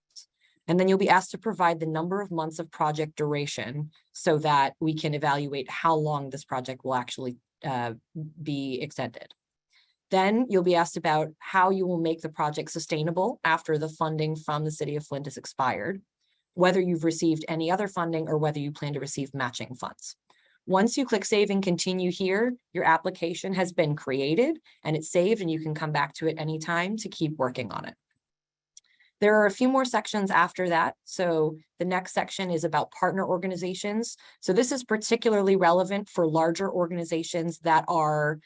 Speaker 7: And then you'll be asked to provide the number of months of project duration so that we can evaluate how long this project will actually be extended. Then you'll be asked about how you will make the project sustainable after the funding from the City of Flint is expired, whether you've received any other funding or whether you plan to receive matching funds. Once you click Save and Continue here, your application has been created and it's saved, and you can come back to it anytime to keep working on it. There are a few more sections after that. So the next section is about partner organizations. So this is particularly relevant for larger organizations that are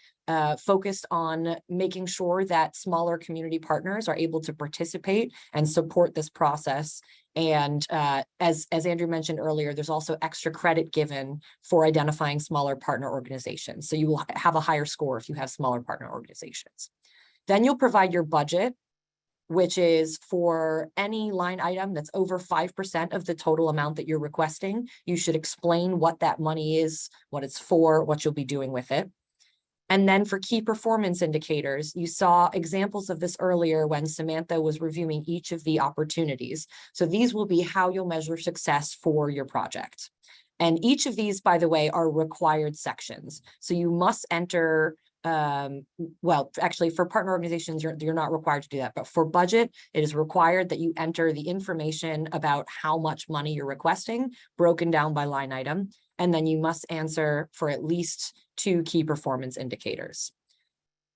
Speaker 7: focused on making sure that smaller community partners are able to participate and support this process. And as Andrew mentioned earlier, there's also extra credit given for identifying smaller partner organizations. So you will have a higher score if you have smaller partner organizations. Then you'll provide your budget, which is for any line item that's over 5% of the total amount that you're requesting. You should explain what that money is, what it's for, what you'll be doing with it. And then for key performance indicators, you saw examples of this earlier when Samantha was reviewing each of the opportunities. So these will be how you'll measure success for your project. And each of these, by the way, are required sections. So you must enter, well, actually for partner organizations, you're not required to do that, but for budget, it is required that you enter the information about how much money you're requesting, broken down by line item. And then you must answer for at least 2 key performance indicators.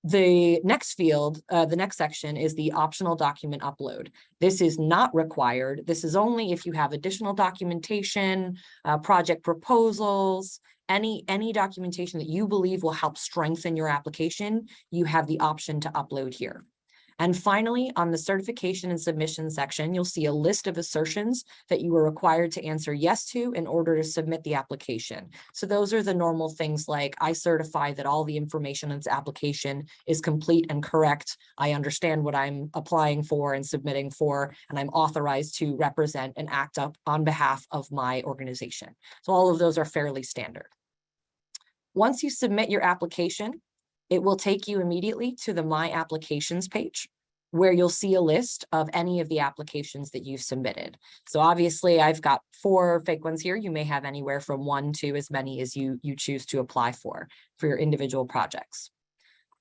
Speaker 7: The next field, the next section is the optional document upload. This is not required. This is only if you have additional documentation, project proposals, any documentation that you believe will help strengthen your application, you have the option to upload here. And finally, on the certification and submission section, you'll see a list of assertions that you are required to answer yes to in order to submit the application. So those are the normal things like, I certify that all the information in this application is complete and correct. I understand what I'm applying for and submitting for, and I'm authorized to represent and act up on behalf of my organization. So all of those are fairly standard. Once you submit your application, it will take you immediately to the My Applications page, where you'll see a list of any of the applications that you've submitted. So obviously I've got 4 fake ones here. You may have anywhere from 1 to as many as you choose to apply for your individual projects.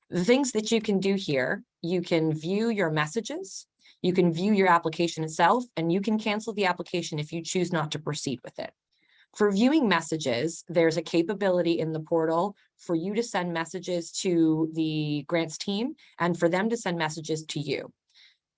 Speaker 7: The things that you can do here, you can view your messages, you can view your application itself, and you can cancel the application if you choose not to proceed with it. For viewing messages, there's a capability in the portal for you to send messages to the grants team and for them to send messages to you.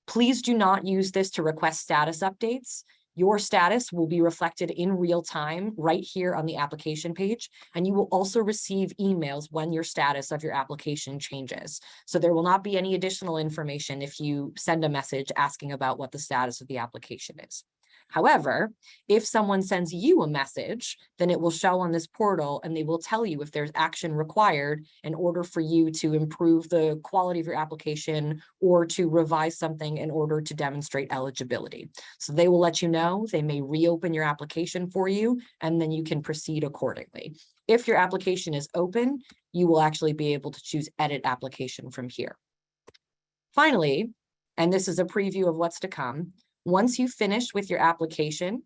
Speaker 7: Please do not use this to request status updates. Your status will be reflected in real time right here on the application page, and you will also receive emails when your status of your application changes. So there will not be any additional information if you send a message asking about what the status of the application is. However, if someone sends you a message, then it will show on this portal and they will tell you if there's action required in order for you to improve the quality of your application or to revise something in order to demonstrate eligibility. So they will let you know, they may reopen your application for you, and then you can proceed accordingly. If your application is open, you will actually be able to choose Edit Application from here. Finally, and this is a preview of what's to come, once you finish with your application,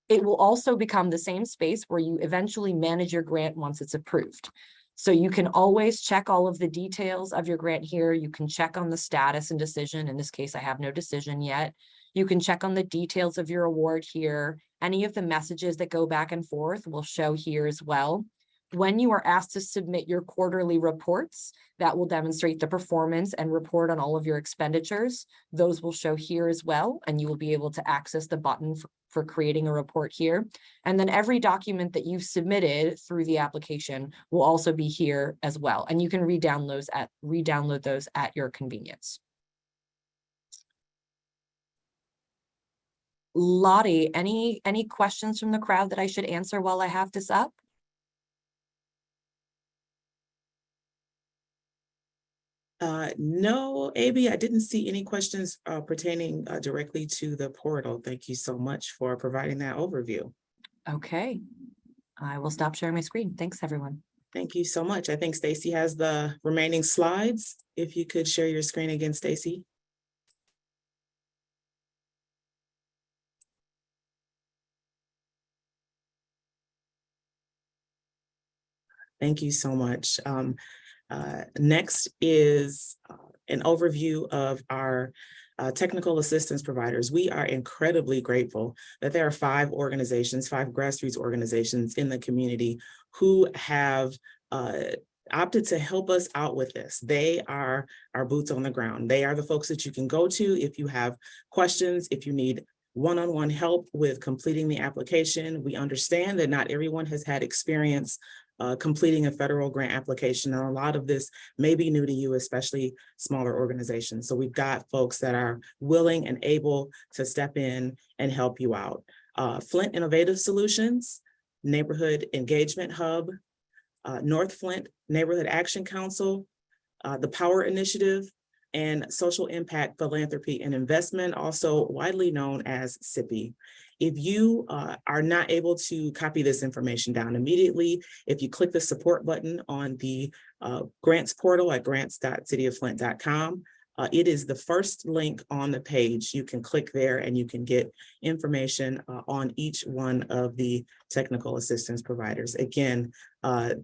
Speaker 7: it will also become the same space where you eventually manage your grant once it's approved. So you can always check all of the details of your grant here. You can check on the status and decision. In this case, I have no decision yet. You can check on the details of your award here. Any of the messages that go back and forth will show here as well. When you are asked to submit your quarterly reports, that will demonstrate the performance and report on all of your expenditures. Those will show here as well, and you will be able to access the button for creating a report here. And then every document that you've submitted through the application will also be here as well. And you can re-download those at your convenience. Lottie, any questions from the crowd that I should answer while I have this up?
Speaker 1: No, AB, I didn't see any questions pertaining directly to the portal. Thank you so much for providing that overview.
Speaker 7: Okay, I will stop sharing my screen. Thanks, everyone.
Speaker 1: Thank you so much. I think Stacy has the remaining slides. If you could share your screen again, Stacy. Thank you so much. Next is an overview of our technical assistance providers. We are incredibly grateful that there are 5 organizations, 5 grassroots organizations in the community who have opted to help us out with this. They are our boots on the ground. They are the folks that you can go to if you have questions, if you need one-on-one help with completing the application. We understand that not everyone has had experience completing a federal grant application. And a lot of this may be new to you, especially smaller organizations. So we've got folks that are willing and able to step in and help you out. Flint Innovative Solutions, Neighborhood Engagement Hub, North Flint Neighborhood Action Council, the Power Initiative, and Social Impact Philanthropy and Investment, also widely known as SIPI. If you are not able to copy this information down immediately, if you click the support button on the grants portal at grants.cityofflint.com, it is the first link on the page. You can click there and you can get information on each one of the technical assistance providers. Again,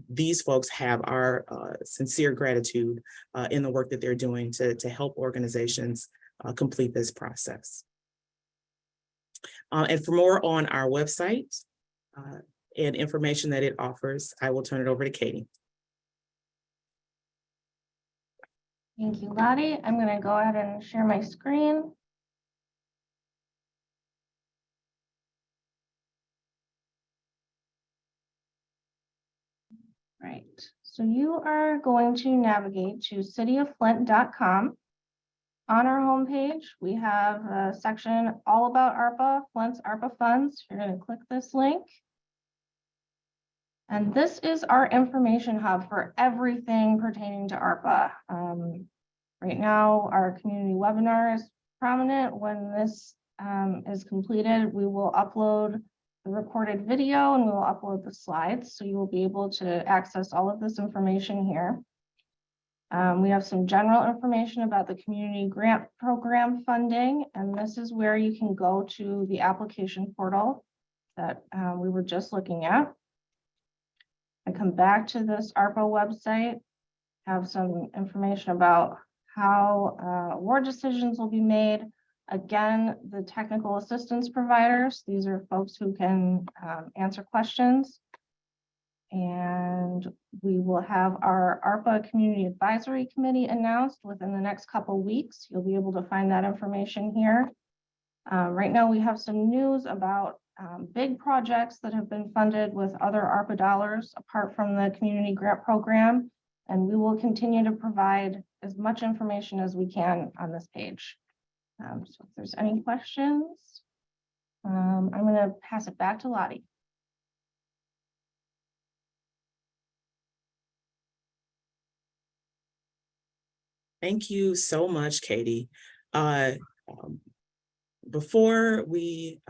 Speaker 1: these folks have our sincere gratitude in the work that they're doing to help organizations complete this process. And for more on our website and information that it offers, I will turn it over to Katie.
Speaker 8: Thank you, Lottie. I'm going to go ahead and share my screen. Right, so you are going to navigate to cityofflint.com. On our homepage, we have a section all about ARPA, Flint's ARPA funds. You're going to click this link. And this is our information hub for everything pertaining to ARPA. Right now, our community webinar is prominent. When this is completed, we will upload the recorded video and we will upload the slides. So you will be able to access all of this information here. We have some general information about the community grant program funding, and this is where you can go to the application portal that we were just looking at. I come back to this ARPA website, have some information about how award decisions will be made. Again, the technical assistance providers, these are folks who can answer questions. And we will have our ARPA Community Advisory Committee announced within the next couple of weeks. You'll be able to find that information here. Right now, we have some news about big projects that have been funded with other ARPA dollars apart from the community grant program. And we will continue to provide as much information as we can on this page. So if there's any questions, I'm going to pass it back to Lottie.
Speaker 1: Thank you so much, Katie. Before we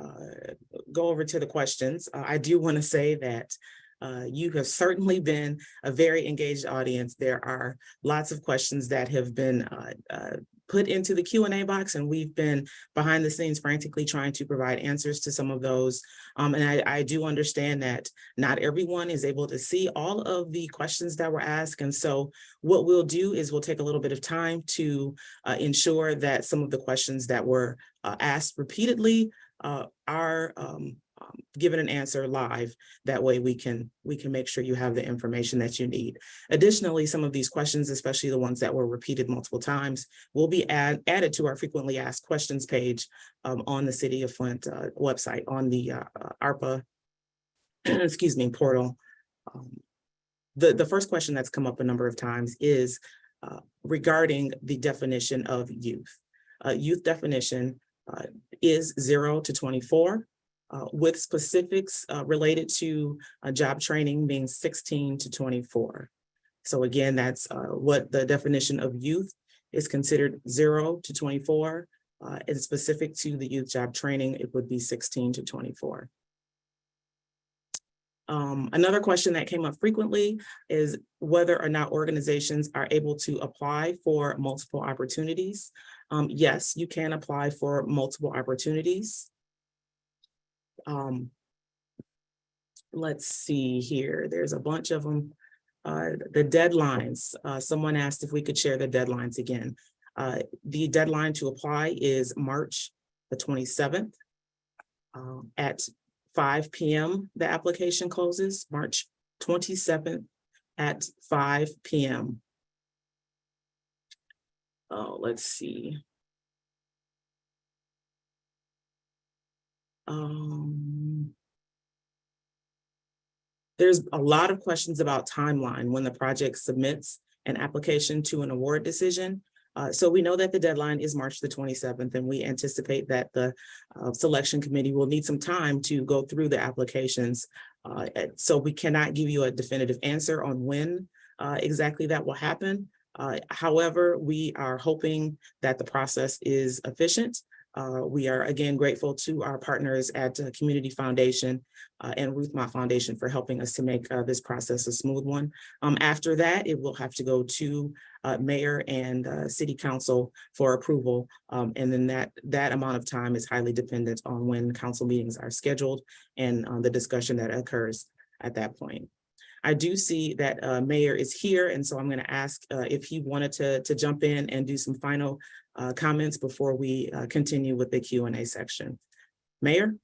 Speaker 1: go over to the questions, I do want to say that you have certainly been a very engaged audience. There are lots of questions that have been put into the Q&A box, and we've been behind the scenes frantically trying to provide answers to some of those. And I do understand that not everyone is able to see all of the questions that were asked. And so what we'll do is we'll take a little bit of time to ensure that some of the questions that were asked repeatedly are given an answer live. That way we can make sure you have the information that you need. Additionally, some of these questions, especially the ones that were repeated multiple times, will be added to our frequently asked questions page on the City of Flint website, on the ARPA excuse me, portal. The first question that's come up a number of times is regarding the definition of youth. Youth definition is 0 to 24, with specifics related to job training being 16 to 24. So again, that's what the definition of youth is considered 0 to 24. And specific to the youth job training, it would be 16 to 24. Another question that came up frequently is whether or not organizations are able to apply for multiple opportunities. Yes, you can apply for multiple opportunities. Let's see here. There's a bunch of them. The deadlines, someone asked if we could share the deadlines again. The deadline to apply is March the 27th at 5 p.m. The application closes March 27th at 5 p.m. Oh, let's see. There's a lot of questions about timeline when the project submits an application to an award decision. So we know that the deadline is March the 27th, and we anticipate that the selection committee will need some time to go through the applications. So we cannot give you a definitive answer on when exactly that will happen. However, we are hoping that the process is efficient. We are again grateful to our partners at Community Foundation and Ruth Mott Foundation for helping us to make this process a smooth one. After that, it will have to go to Mayor and City Council for approval. And then that amount of time is highly dependent on when council meetings are scheduled and the discussion that occurs at that point. I do see that Mayor is here, and so I'm going to ask if he wanted to jump in and do some final comments before we continue with the Q&A section. Mayor?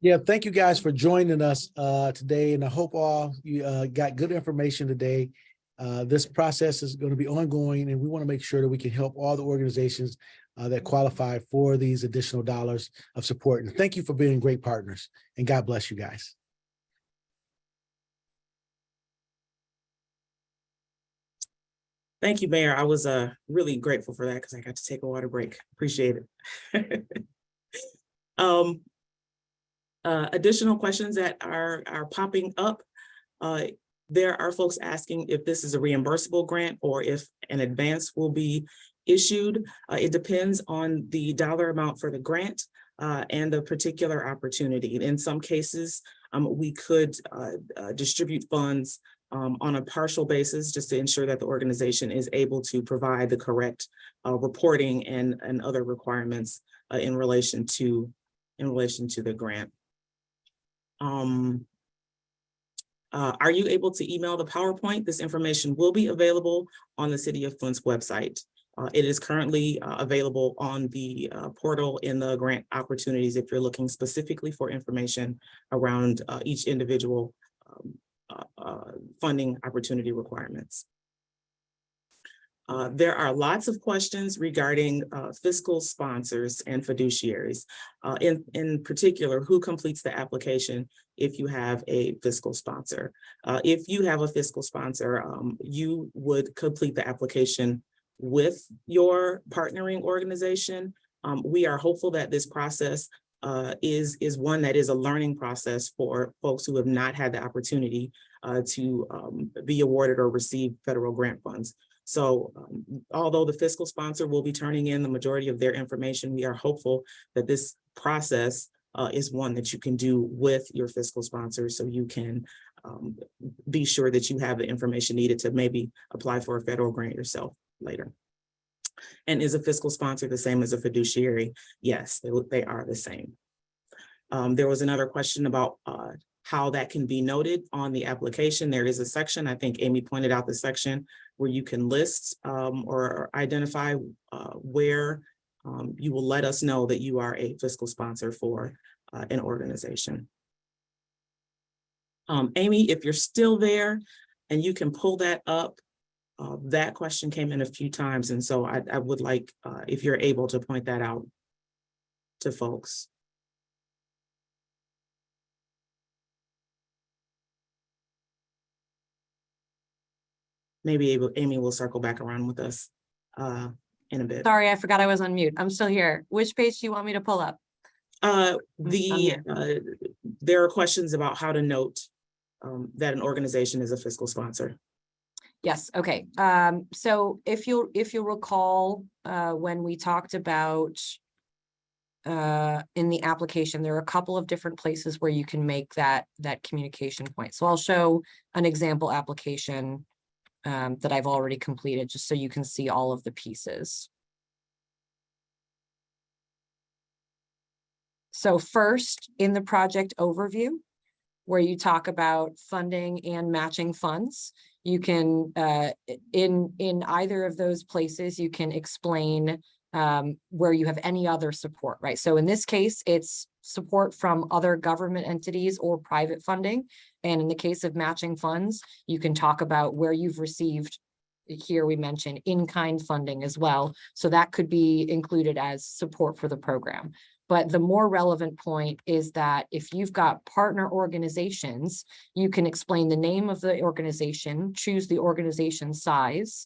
Speaker 2: Yeah, thank you guys for joining us today, and I hope all you got good information today. This process is going to be ongoing, and we want to make sure that we can help all the organizations that qualify for these additional dollars of support. And thank you for being great partners, and God bless you guys.
Speaker 1: Thank you, Mayor. I was really grateful for that because I got to take a water break. Appreciate it. Additional questions that are popping up. There are folks asking if this is a reimbursable grant or if an advance will be issued. It depends on the dollar amount for the grant and the particular opportunity. In some cases, we could distribute funds on a partial basis just to ensure that the organization is able to provide the correct reporting and other requirements in relation to the grant. Are you able to email the PowerPoint? This information will be available on the City of Flint's website. It is currently available on the portal in the grant opportunities if you're looking specifically for information around each individual funding opportunity requirements. There are lots of questions regarding fiscal sponsors and fiduciaries. In particular, who completes the application if you have a fiscal sponsor? If you have a fiscal sponsor, you would complete the application with your partnering organization. We are hopeful that this process is one that is a learning process for folks who have not had the opportunity to be awarded or receive federal grant funds. So although the fiscal sponsor will be turning in the majority of their information, we are hopeful that this process is one that you can do with your fiscal sponsor so you can be sure that you have the information needed to maybe apply for a federal grant yourself later. And is a fiscal sponsor the same as a fiduciary? Yes, they are the same. There was another question about how that can be noted on the application. There is a section, I think Amy pointed out the section where you can list or identify where you will let us know that you are a fiscal sponsor for an organization. Amy, if you're still there and you can pull that up, that question came in a few times. And so I would like, if you're able to point that out to folks. Maybe Amy will circle back around with us in a bit.
Speaker 7: Sorry, I forgot I was on mute. I'm still here. Which page do you want me to pull up?
Speaker 1: There are questions about how to note that an organization is a fiscal sponsor.
Speaker 7: Yes, okay. So if you'll recall, when we talked about in the application, there are a couple of different places where you can make that communication point. So I'll show an example application that I've already completed, just so you can see all of the pieces. So first, in the project overview, where you talk about funding and matching funds, you can, in either of those places, you can explain where you have any other support, right? So in this case, it's support from other government entities or private funding. And in the case of matching funds, you can talk about where you've received, here we mentioned in-kind funding as well. So that could be included as support for the program. But the more relevant point is that if you've got partner organizations, you can explain the name of the organization, choose the organization size,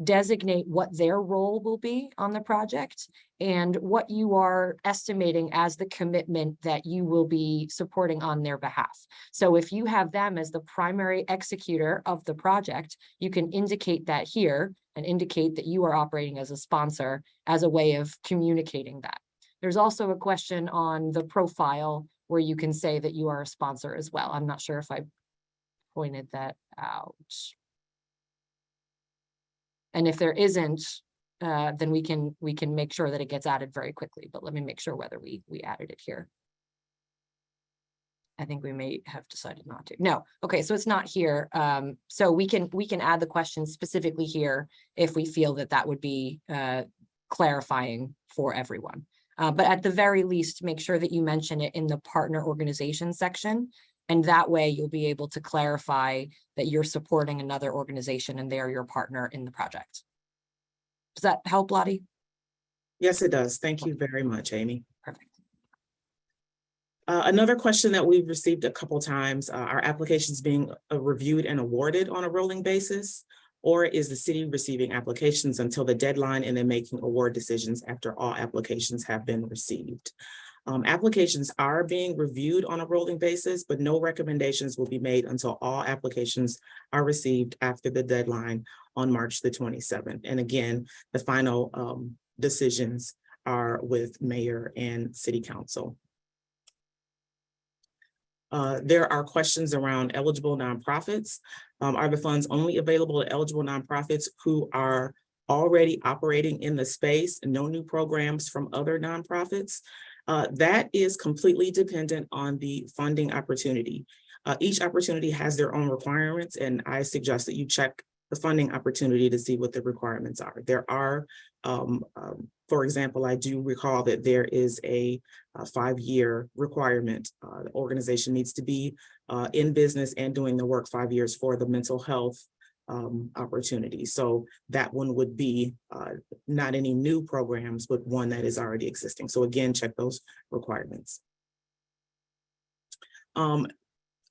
Speaker 7: designate what their role will be on the project, and what you are estimating as the commitment that you will be supporting on their behalf. So if you have them as the primary executor of the project, you can indicate that here and indicate that you are operating as a sponsor as a way of communicating that. There's also a question on the profile where you can say that you are a sponsor as well. I'm not sure if I pointed that out. And if there isn't, then we can make sure that it gets added very quickly, but let me make sure whether we added it here. I think we may have decided not to. No, okay, so it's not here. So we can add the question specifically here if we feel that that would be clarifying for everyone. But at the very least, make sure that you mention it in the partner organization section. And that way you'll be able to clarify that you're supporting another organization and they're your partner in the project. Does that help, Lottie?
Speaker 1: Yes, it does. Thank you very much, Amy.
Speaker 7: Perfect.
Speaker 1: Another question that we've received a couple times, are applications being reviewed and awarded on a rolling basis? Or is the city receiving applications until the deadline and then making award decisions after all applications have been received? Applications are being reviewed on a rolling basis, but no recommendations will be made until all applications are received after the deadline on March the 27th. And again, the final decisions are with mayor and city council. There are questions around eligible nonprofits. Are the funds only available to eligible nonprofits who are already operating in the space and no new programs from other nonprofits? That is completely dependent on the funding opportunity. Each opportunity has their own requirements, and I suggest that you check the funding opportunity to see what the requirements are. There are, for example, I do recall that there is a 5-year requirement. The organization needs to be in business and doing the work 5 years for the mental health opportunity. So that one would be not any new programs, but one that is already existing. So again, check those requirements.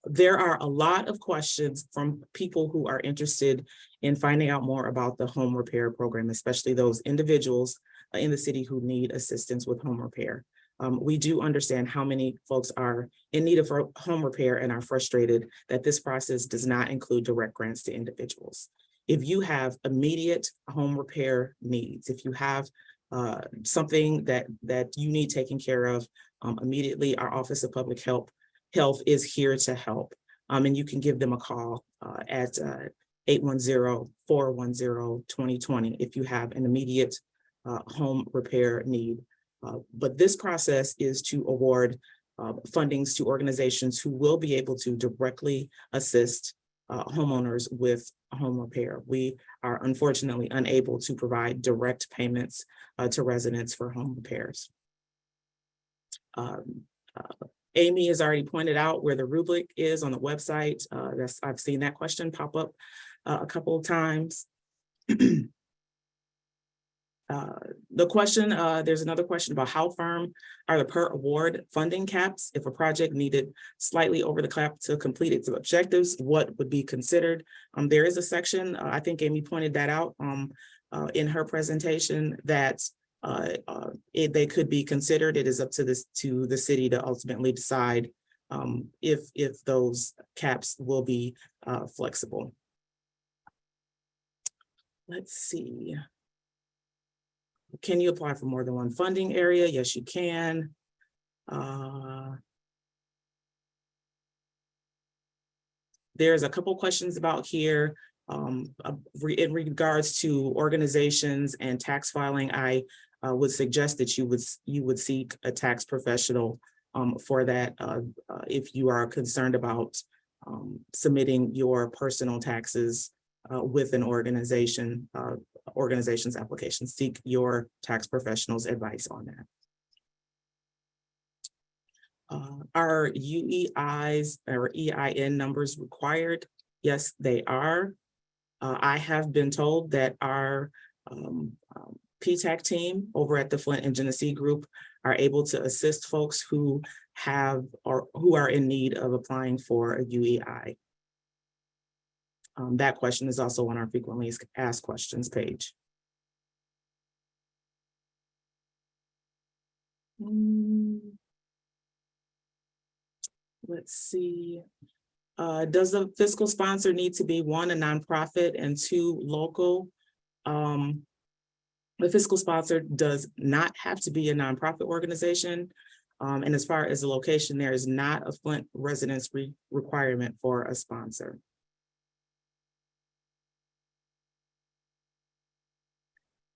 Speaker 1: There are a lot of questions from people who are interested in finding out more about the home repair program, especially those individuals in the city who need assistance with home repair. We do understand how many folks are in need of home repair and are frustrated that this process does not include direct grants to individuals. If you have immediate home repair needs, if you have something that you need taken care of immediately, our Office of Public Health is here to help. And you can give them a call at 810-410-2020 if you have an immediate home repair need. But this process is to award fundings to organizations who will be able to directly assist homeowners with home repair. We are unfortunately unable to provide direct payments to residents for home repairs. Amy has already pointed out where the rubric is on the website. I've seen that question pop up a couple of times. The question, there's another question about how firm are the per award funding caps? If a project needed slightly over the cap to complete its objectives, what would be considered? There is a section, I think Amy pointed that out, in her presentation that they could be considered. It is up to the city to ultimately decide if those caps will be flexible. Let's see. Can you apply for more than one funding area? Yes, you can. There's a couple questions about here in regards to organizations and tax filing. I would suggest that you would seek a tax professional for that if you are concerned about submitting your personal taxes with an organization's application. Seek your tax professional's advice on that. Are UEIs or EIN numbers required? Yes, they are. I have been told that our PTAC team over at the Flint and Genesee Group are able to assist folks who have or who are in need of applying for a UEI. That question is also on our frequently asked questions page. Let's see. Does the fiscal sponsor need to be one, a nonprofit, and two, local? The fiscal sponsor does not have to be a nonprofit organization. And as far as the location, there is not a Flint residence requirement for a sponsor.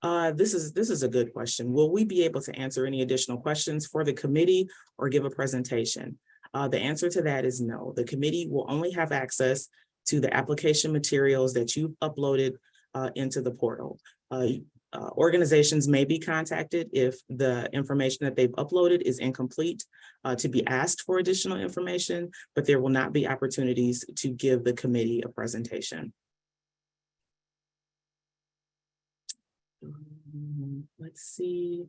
Speaker 1: This is a good question. Will we be able to answer any additional questions for the committee or give a presentation? The answer to that is no. The committee will only have access to the application materials that you've uploaded into the portal. Organizations may be contacted if the information that they've uploaded is incomplete to be asked for additional information, but there will not be opportunities to give the committee a presentation. Let's see.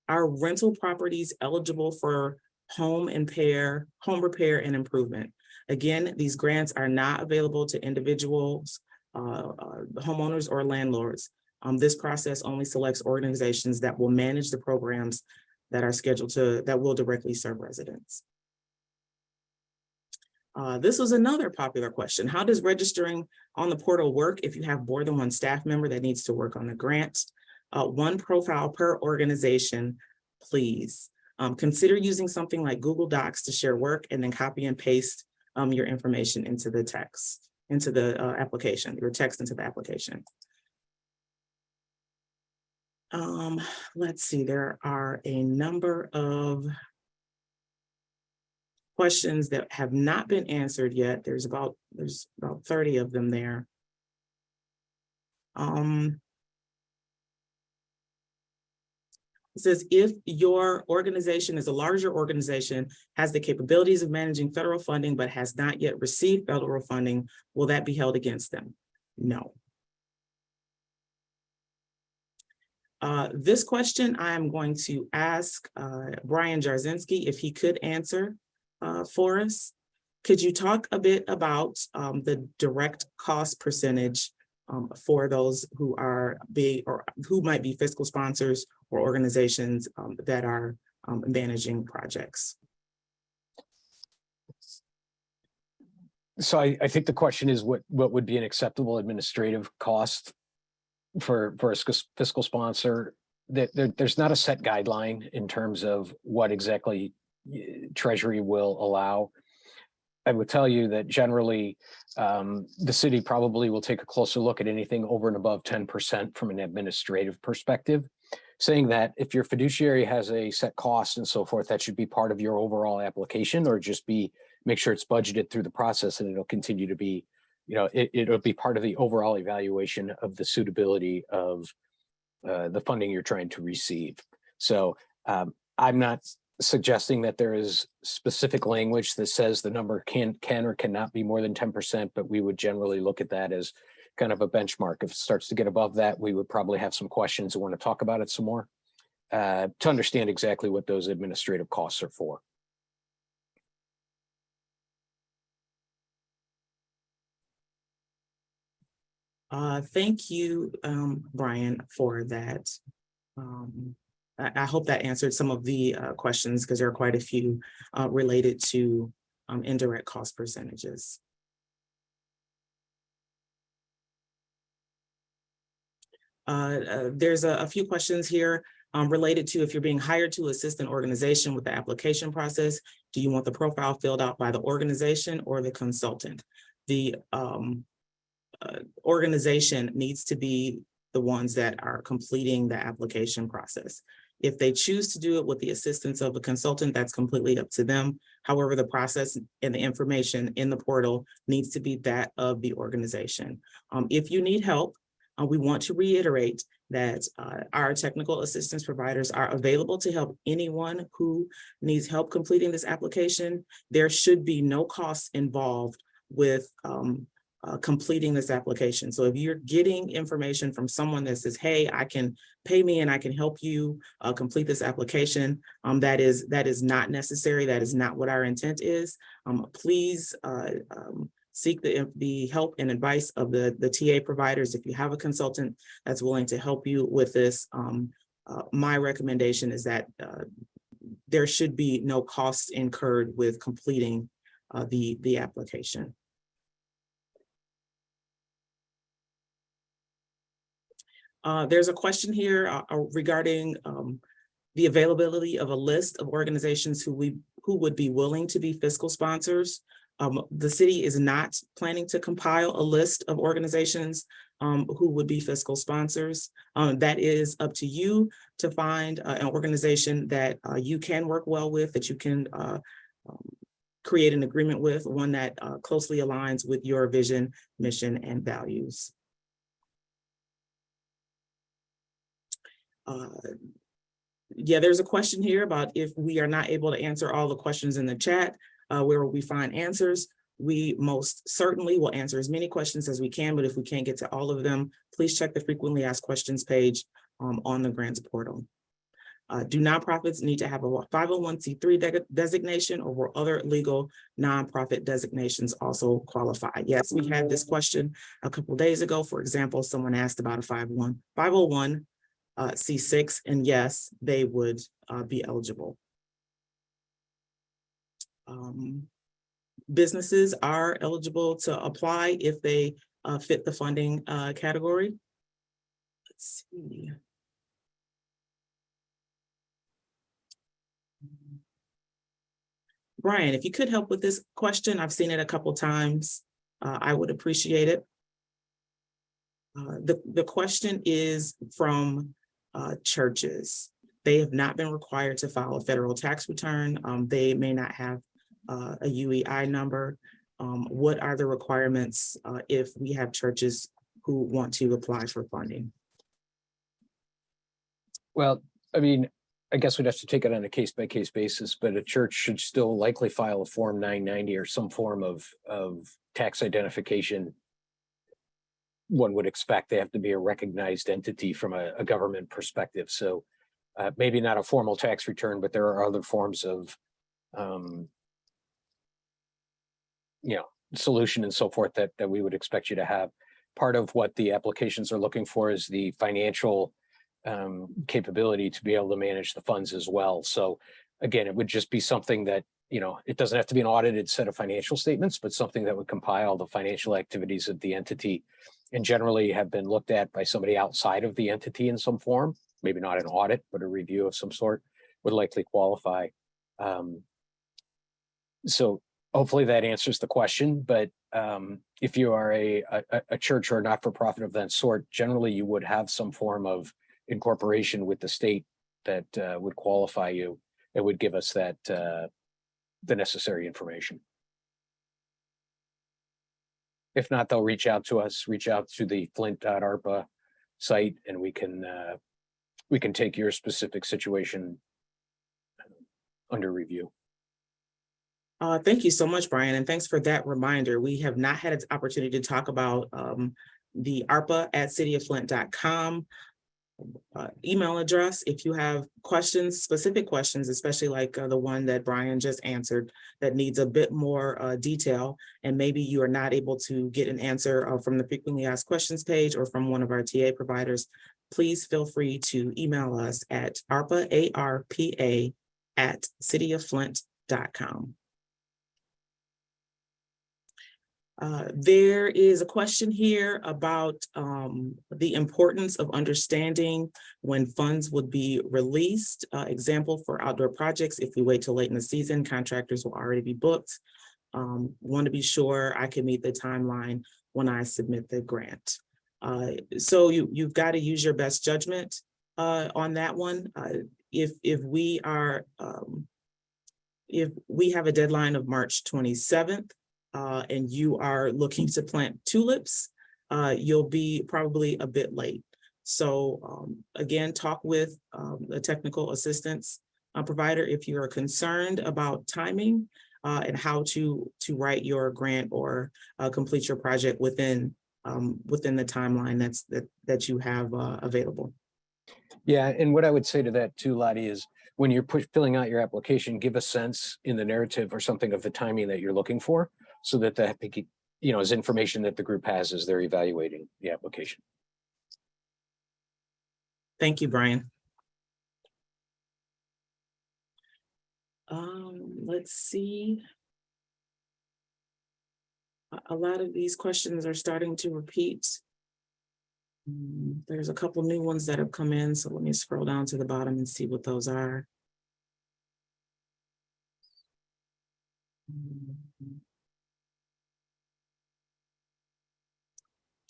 Speaker 1: Are rental properties eligible for home repair and improvement? Again, these grants are not available to individuals, homeowners or landlords. This process only selects organizations that will manage the programs that are scheduled that will directly serve residents. This was another popular question. How does registering on the portal work if you have more than one staff member that needs to work on the grant? One profile per organization, please. Consider using something like Google Docs to share work and then copy and paste your information into the text, into the application, your text into the application. Let's see, there are a number of questions that have not been answered yet. There's about 30 of them there. It says, if your organization is a larger organization, has the capabilities of managing federal funding, but has not yet received federal funding, will that be held against them? No. This question I'm going to ask Brian Jarzinski if he could answer for us. Could you talk a bit about the direct cost percentage for those who are who might be fiscal sponsors or organizations that are managing projects?
Speaker 6: So I think the question is what would be an acceptable administrative cost for a fiscal sponsor? There's not a set guideline in terms of what exactly Treasury will allow. I would tell you that generally the city probably will take a closer look at anything over and above 10% from an administrative perspective, saying that if your fiduciary has a set cost and so forth, that should be part of your overall application, or just make sure it's budgeted through the process, and it'll continue to be, it'll be part of the overall evaluation of the suitability of the funding you're trying to receive. So I'm not suggesting that there is specific language that says the number can or cannot be more than 10%, but we would generally look at that as kind of a benchmark. If it starts to get above that, we would probably have some questions and want to talk about it some more to understand exactly what those administrative costs are for.
Speaker 1: Thank you, Brian, for that. I hope that answered some of the questions, because there are quite a few related to indirect cost percentages. There's a few questions here related to if you're being hired to assist an organization with the application process, do you want the profile filled out by the organization or the consultant? The organization needs to be the ones that are completing the application process. If they choose to do it with the assistance of a consultant, that's completely up to them. However, the process and the information in the portal needs to be that of the organization. If you need help, we want to reiterate that our technical assistance providers are available to help anyone who needs help completing this application. There should be no costs involved with completing this application. So if you're getting information from someone that says, hey, I can pay me and I can help you complete this application, that is not necessary. That is not what our intent is. Please seek the help and advice of the TA providers. If you have a consultant that's willing to help you with this, my recommendation is that there should be no costs incurred with completing the application. There's a question here regarding the availability of a list of organizations who would be willing to be fiscal sponsors. The city is not planning to compile a list of organizations who would be fiscal sponsors. That is up to you to find an organization that you can work well with, that you can create an agreement with, one that closely aligns with your vision, mission, and values. Yeah, there's a question here about if we are not able to answer all the questions in the chat, where will we find answers? We most certainly will answer as many questions as we can, but if we can't get to all of them, please check the frequently asked questions page on the grants portal. Do nonprofits need to have a 501c3 designation, or will other legal nonprofit designations also qualify? Yes, we had this question a couple of days ago. For example, someone asked about a 501c6, and yes, they would be eligible. Businesses are eligible to apply if they fit the funding category. Let's see. Brian, if you could help with this question, I've seen it a couple times. I would appreciate it. The question is from churches. They have not been required to file a federal tax return. They may not have a UEI number. What are the requirements if we have churches who want to apply for funding?
Speaker 6: Well, I mean, I guess we'd have to take it on a case-by-case basis, but a church should still likely file a Form 990 or some form of tax identification. One would expect they have to be a recognized entity from a government perspective. So maybe not a formal tax return, but there are other forms of solution and so forth that we would expect you to have. Part of what the applications are looking for is the financial capability to be able to manage the funds as well. So again, it would just be something that, it doesn't have to be an audited set of financial statements, but something that would compile the financial activities of the entity, and generally have been looked at by somebody outside of the entity in some form, maybe not an audit, but a review of some sort would likely qualify. So hopefully that answers the question, but if you are a church or a not-for-profit of that sort, generally you would have some form of incorporation with the state that would qualify you. It would give us that the necessary information. If not, they'll reach out to us, reach out to the flint.arpa site, and we can take your specific situation under review.
Speaker 1: Thank you so much, Brian, and thanks for that reminder. We have not had an opportunity to talk about the ARPA at cityofflint.com. email address if you have questions, specific questions, especially like the one that Brian just answered that needs a bit more detail, and maybe you are not able to get an answer from the frequently asked questions page or from one of our TA providers. Please feel free to email us at arpa@cityofflint.com. There is a question here about the importance of understanding when funds would be released. Example for outdoor projects, if we wait till late in the season, contractors will already be booked. Want to be sure I can meet the timeline when I submit the grant. So you've got to use your best judgment on that one. If we have a deadline of March 27th, and you are looking to plant tulips, you'll be probably a bit late. So again, talk with a technical assistance provider if you are concerned about timing and how to write your grant or complete your project within the timeline that you have available.
Speaker 6: Yeah, and what I would say to that too, Lottie, is when you're filling out your application, give a sense in the narrative or something of the timing that you're looking for, so that that is information that the group has as they're evaluating the application.
Speaker 1: Thank you, Brian. Let's see. A lot of these questions are starting to repeat. There's a couple new ones that have come in, so let me scroll down to the bottom and see what those are.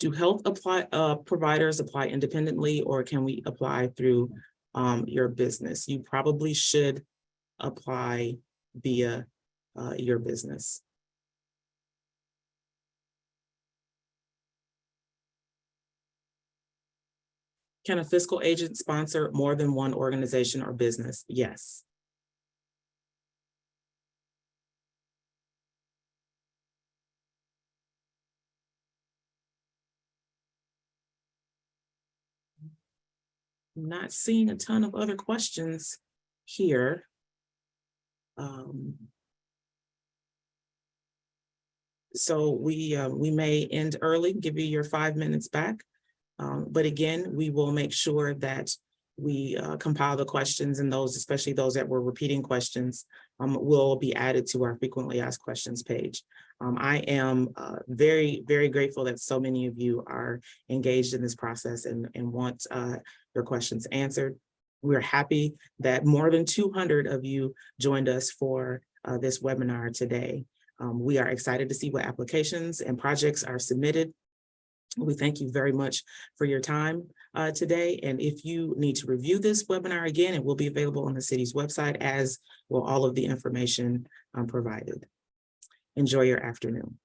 Speaker 1: Do health providers apply independently, or can we apply through your business? You probably should apply via your business. Can a fiscal agent sponsor more than one organization or business? Yes. I'm not seeing a ton of other questions here. So we may end early, give you your 5 minutes back. But again, we will make sure that we compile the questions, and those, especially those that were repeating questions, will be added to our frequently asked questions page. I am very, very grateful that so many of you are engaged in this process and want your questions answered. We're happy that more than 200 of you joined us for this webinar today. We are excited to see what applications and projects are submitted. We thank you very much for your time today. And if you need to review this webinar again, it will be available on the city's website, as will all of the information provided. Enjoy your afternoon.